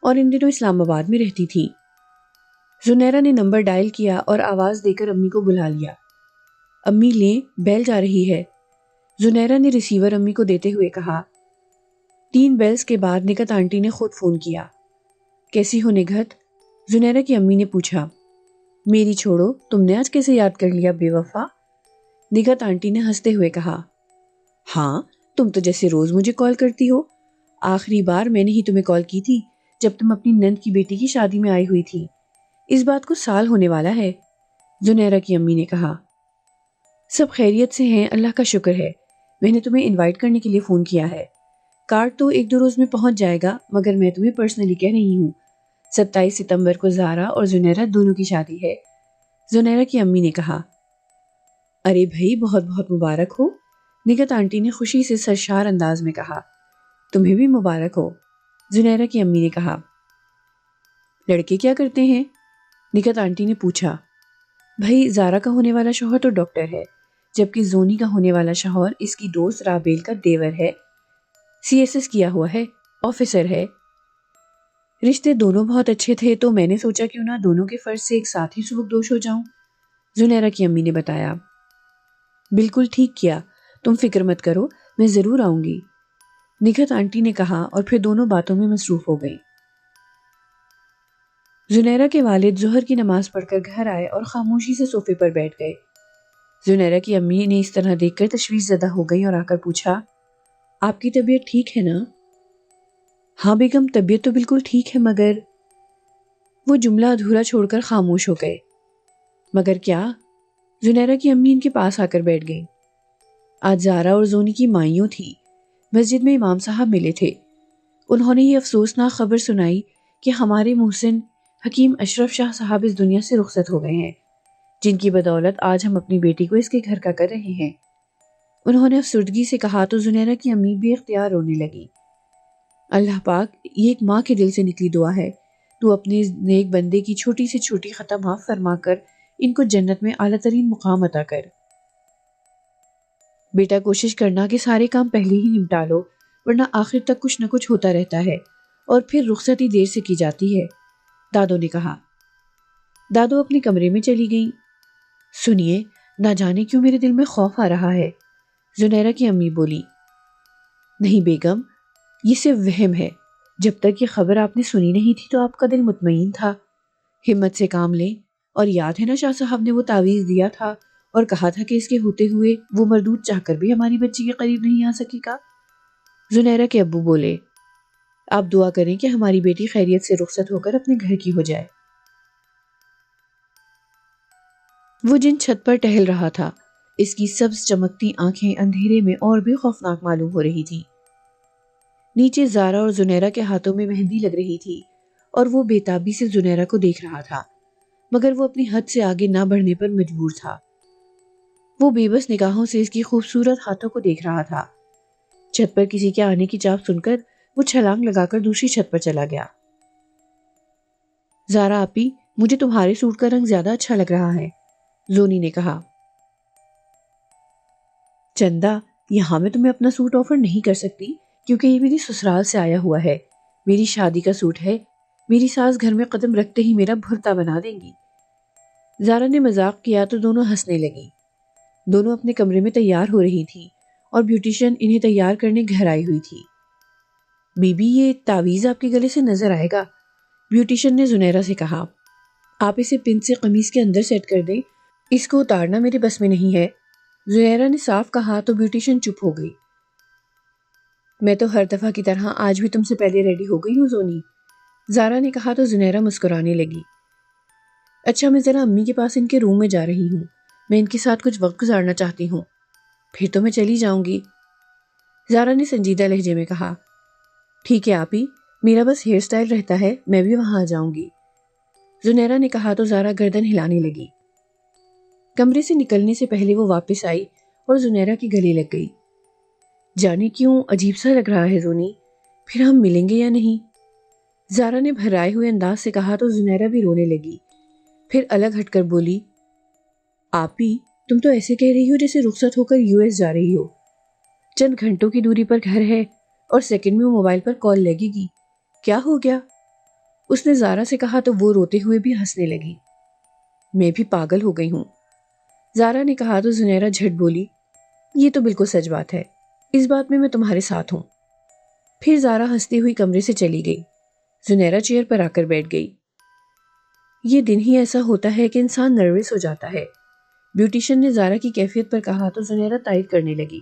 اور ان دنوں اسلام آباد میں رہتی تھیں۔ زنیرہ نے نمبر ڈائل کیا اور آواز دے کر امی کو بلا لیا۔ امی لیں، بیل جا رہی ہے۔ زنیرہ نے ریسیور امی کو دیتے ہوئے کہا۔ 3 بیلز کے بعد نگہت آنٹی نے خود فون کیا۔ کیسی ہو نگہت؟ زنیرہ کی امی نے پوچھا۔ میری چھوڑو، تم نے آج کیسے یاد کر لیا بے وفا؟ نگہت آنٹی نے ہنستے ہوئے کہا، ہاں تم تو جیسے روز مجھے کال کرتی ہو۔ آخری بار میں نے ہی تمہیں کال کی تھی جب تم اپنی نند کی بیٹی کی شادی میں آئی ہوئی تھی۔ اس بات کو سال ہونے والا ہے۔ زنیرہ کی امی نے کہا۔ سب خیریت سے ہیں، اللہ کا شکر ہے۔ میں نے تمہیں انوائٹ کرنے کے لیے فون کیا ہے۔ کارڈ تو 1-2 روز میں پہنچ جائے گا، مگر میں تمہیں پرسنلی کہہ رہی ہوں، 27 ستمبر کو زارا اور زنیرہ دونوں کی شادی ہے۔ زنیرہ کی امی نے کہا۔ ارے بھائی، بہت بہت مبارک ہو۔ نگہت آنٹی نے خوشی سے سرشار انداز میں کہا۔ تمہیں بھی مبارک ہو، زنیرہ کی امی نے کہا۔ لڑکے کیا کرتے ہیں؟ نگہت آنٹی نے پوچھا۔ بھائی، زارا کا ہونے والا شوہر تو ڈاکٹر ہے، جبکہ زونی کا ہونے والا شوہر اس کی دوست رابیل کا دیور ہے، CSS کیا ہوا ہے، آفیسر ہے۔ رشتے دونوں بہت اچھے تھے تو میں نے سوچا کیوں نہ دونوں کے فرض سے ایک ساتھ ہی سبکدوش ہو جاؤں، زنیرہ کی امی نے بتایا۔ بالکل ٹھیک کیا، تم فکر مت کرو، میں ضرور آؤں گی، نگہت آنٹی نے کہا، اور پھر دونوں باتوں میں مصروف ہو گئیں۔ زنیرہ کے والد ظہر کی نماز پڑھ کر گھر آئے اور خاموشی سے صوفے پر بیٹھ گئے۔ زنیرہ کی امی نے اس طرح دیکھ کر تشویش زدہ ہو گئی اور آ کر پوچھا، آپ کی طبیعت ٹھیک ہے نا؟ ہاں بیگم، طبیعت تو بالکل ٹھیک ہے، مگر… وہ جملہ ادھورا چھوڑ کر خاموش ہو گئے۔ مگر کیا؟ زنیرہ کی امی ان کے پاس آ کر بیٹھ گئیں۔ آج زارا اور زونی کی مائیوں تھی۔ مسجد میں امام صاحب ملے تھے۔ انہوں نے یہ افسوسناک خبر سنائی کہ ہمارے محسن حکیم اشرف شاہ صاحب اس دنیا سے رخصت ہو گئے ہیں، جن کی بدولت آج ہم اپنی بیٹی کو اس کے گھر کا کر رہے ہیں۔ انہوں نے افسردگی سے کہا تو زنیرہ کی امی بھی اختیار رونے لگی۔ اللہ پاک، یہ ایک ماں کے دل سے نکلی دعا ہے، تو اپنے نیک بندے کی چھوٹی سے چھوٹی خطا معاف فرما کر ان کو جنت میں اعلیٰ ترین مقام عطا کر۔ بیٹا کوشش کرنا کہ سارے کام پہلے ہی نمٹا لو، ورنہ آخر تک کچھ نہ کچھ ہوتا رہتا ہے اور پھر رخصتی دیر سے کی جاتی ہے، دادو نے کہا۔ دادو اپنے کمرے میں چلی گئیں۔ سنیے، نہ جانے کیوں میرے دل میں خوف آ رہا ہے، زنیرہ کی امی بولی۔ نہیں بیگم، یہ صرف وہم ہے، جب تک یہ خبر آپ نے سنی نہیں تھی تو آپ کا دل مطمئن تھا۔ ہمت سے کام لیں، اور یاد ہے نا شاہ صاحب نے وہ تعویذ دیا تھا اور کہا تھا کہ اس کے ہوتے ہوئے وہ مردود چاہ کر بھی ہماری بچی کے قریب نہیں آ سکے گا۔ زنیرہ کے ابو بولے، آپ دعا کریں کہ ہماری بیٹی خیریت سے رخصت ہو کر اپنے گھر کی ہو جائے۔ وہ جن چھت پر ٹہل رہا تھا، اس کی سبز چمکتی آنکھیں اندھیرے میں اور بھی خوفناک معلوم ہو رہی تھی۔ نیچے زارا اور زنیرہ کے ہاتھوں میں مہندی لگ رہی تھی اور وہ بے تابی سے زنیرہ کو دیکھ رہا تھا، مگر وہ اپنی حد سے آگے نہ بڑھنے پر مجبور تھا۔ وہ بے بس نگاہوں سے اس کی خوبصورت ہاتھوں کو دیکھ رہا تھا۔ چھت پر کسی کے آنے کی چاپ سن کر وہ چھلانگ لگا کر دوسری چھت پر چلا گیا۔ زارا آپی، مجھے تمہارے سوٹ کا رنگ زیادہ اچھا لگ رہا ہے، زونی نے کہا۔ چندا، یہاں میں تمہیں اپنا سوٹ آفر نہیں کر سکتی کیونکہ یہ میری سسرال سے آیا ہوا ہے، میری شادی کا سوٹ ہے، میری ساس گھر میں قدم رکھتے ہی میرا بھرتا بنا دیں گی۔ زارا نے مذاق کیا تو دونوں ہنسنے لگیں۔ دونوں اپنے کمرے میں تیار ہو رہی تھیں اور بیوٹیشین انہیں تیار کرنے گھر آئی ہوئی تھی۔ بی بی، یہ تعویذ آپ کے گلے سے نظر آئے گا، بیوٹیشین نے زنیرہ سے کہا۔ آپ اسے پن سے قمیص کے اندر سیٹ کر دیں، اس کو اتارنا میرے بس میں نہیں ہے، زنیرہ نے صاف کہا تو بیوٹیشین چپ ہو گئی۔ میں تو ہر دفعہ کی طرح آج بھی تم سے پہلے ریڈی ہو گئی ہوں زونی، زارا نے کہا تو زنیرہ مسکرانے لگی۔ اچھا، میں ذرا امی کے پاس ان کے روم میں جا رہی ہوں، میں ان کے ساتھ کچھ وقت گزارنا چاہتی ہوں، پھر تو میں چلی جاؤں گی، زارا نے سنجیدہ لہجے میں کہا۔ ٹھیک ہے آپی، میرا بس ہیئر سٹائل رہتا ہے، میں بھی وہاں آ جاؤں گی، زنیرہ نے کہا تو زارا گردن ہلانے لگی۔ کمرے سے نکلنے سے پہلے وہ واپس آئی اور زنیرہ کے گلے لگ گئی۔ جانے کیوں عجیب سا لگ رہا ہے زونی، پھر ہم ملیں گے یا نہیں، زارا نے بھرائے ہوئے انداز سے کہا تو زنیرہ بھی رونے لگی، پھر الگ ہٹ کر بولی، آپی تم تو ایسے کہہ رہی ہو جیسے رخصت ہو کر US جا رہی ہو، چند گھنٹوں کی دوری پر گھر ہے اور سیکنڈ میں موبائل پر کال لگے گی، کیا ہو گیا، اس نے زارا سے کہا تو وہ روتے ہوئے بھی ہنسنے لگی۔ میں بھی پاگل ہو گئی ہوں، زارا نے کہا تو زنیرہ جھٹ بولی، یہ تو بالکل سچ بات ہے، اس بات میں تمہارے ساتھ ہوں۔ پھر زارا ہنستی ہوئی کمرے سے چلی گئی۔ زنیرہ چیئر پر آ کر بیٹھ گئی۔ یہ دن ہی ایسا ہوتا ہے کہ انسان نروس ہو جاتا ہے، بیوٹیشین نے زارا کی کیفیت پر کہا تو زنیرہ تائید کرنے لگی۔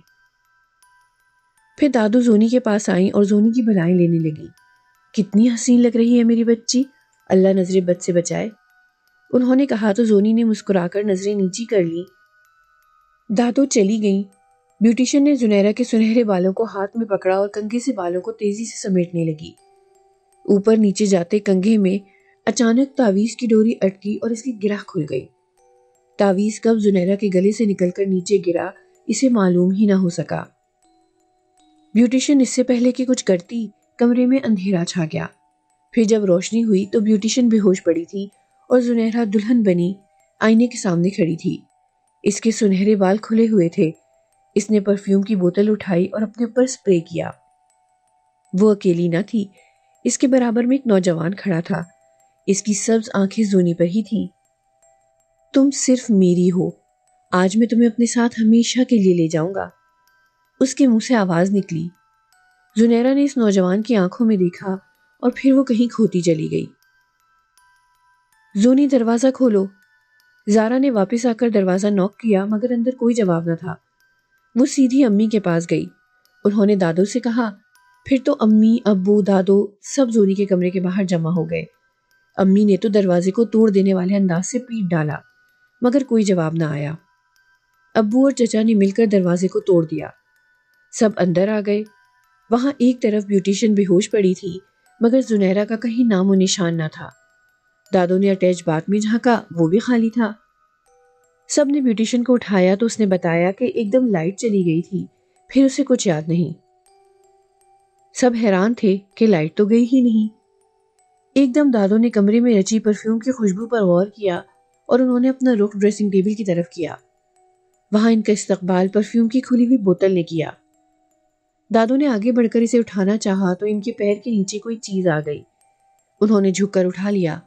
پھر دادو زونی کے پاس آئیں اور زونی کی بلائیں لینے لگی۔ کتنی حسین لگ رہی ہے میری بچی، اللہ نظر بد سے بچائے، انہوں نے کہا تو زونی نے مسکرا کر نظریں نیچی کر لی۔ دادو چلی گئیں۔ بیوٹیشین نے زنیرہ کے سنہرے بالوں کو ہاتھ میں پکڑا اور کنگھے سے بالوں کو تیزی سے سمیٹنے لگی۔ اوپر نیچے جاتے کنگھے میں اچانک تعویذ کی ڈوری اٹکی اور اس کی گرہ کھل گئی۔ تعویذ کب زنیرہ کے گلے سے نکل کر نیچے گرا اسے معلوم ہی نہ ہو سکا۔ بیوٹیشین اس سے پہلے کہ کچھ کرتی کمرے میں اندھیرا چھا گیا۔ پھر جب روشنی ہوئی تو بیوٹیشین بے ہوش پڑی تھی اور زنیرہ دلہن بنی آئینے کے سامنے کھڑی تھی۔ اس کے سنہرے بال کھلے ہوئے تھے۔ اس نے پرفیوم کی بوتل اٹھائی اور اپنے اوپر سپرے کیا۔ وہ اکیلی نہ تھی، اس کے برابر میں ایک نوجوان کھڑا تھا۔ اس کی سبز آنکھیں زونی پر ہی تھیں۔ تم صرف میری ہو، آج میں تمہیں اپنے ساتھ ہمیشہ کے لیے لے جاؤں گا، اس کے منہ سے آواز نکلی۔ زنیرہ نے اس نوجوان کی آنکھوں میں دیکھا اور پھر وہ کہیں کھوتی چلی گئی۔ زونی دروازہ کھولو، زارا نے واپس آ کر دروازہ نوک کیا مگر اندر کوئی جواب نہ تھا۔ وہ سیدھی امی کے پاس گئی۔ انہوں نے دادو سے کہا، پھر تو امی، ابو، دادو سب زونی کے کمرے کے باہر جمع ہو گئے۔ امی نے تو دروازے کو توڑ دینے والے انداز سے پیٹ ڈالا مگر کوئی جواب نہ آیا۔ ابو اور چچا نے مل کر دروازے کو توڑ دیا۔ سب اندر آ گئے۔ وہاں ایک طرف بیوٹیشین بے ہوش پڑی تھی مگر زنیرہ کا کہیں نام و نشان نہ تھا۔ دادو نے اٹیچ باتھ میں جھانکا، وہ بھی خالی تھا۔ سب نے بیوٹیشن کو اٹھایا تو اس نے بتایا کہ ایک دم لائٹ چلی گئی تھی، پھر اسے کچھ یاد نہیں۔ سب حیران تھے کہ لائٹ تو گئی ہی نہیں۔ ایک دم دادو نے کمرے میں رچی پرفیوم کی خوشبو پر غور کیا اور انہوں نے اپنا رخ ڈریسنگ ٹیبل کی طرف کیا۔ وہاں ان کا استقبال پرفیوم کی کھلی ہوئی بوتل نے کیا۔ دادو نے آگے بڑھ کر اسے اٹھانا چاہا تو ان کے پیر کے نیچے کوئی چیز آ گئی۔ انہوں نے جھک کر اٹھا لیا۔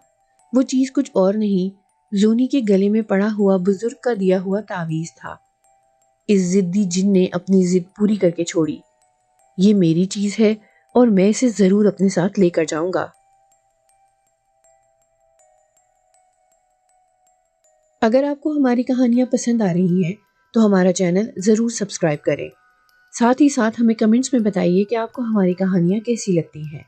وہ چیز کچھ اور نہیں، زونی کے گلے میں پڑا ہوا بزرگ کا دیا ہوا تعویذ تھا۔ اس ضدی جن نے اپنی ضد پوری کر کے چھوڑی۔ یہ میری چیز ہے اور میں اسے ضرور اپنے ساتھ لے کر جاؤں گا۔ اگر آپ کو ہماری کہانیاں پسند آ رہی ہیں تو ہمارا چینل ضرور سبسکرائب کریں۔ ساتھ ہی ساتھ ہمیں کمنٹس میں بتائیے کہ آپ کو ہماری کہانیاں کیسی لگتی ہیں۔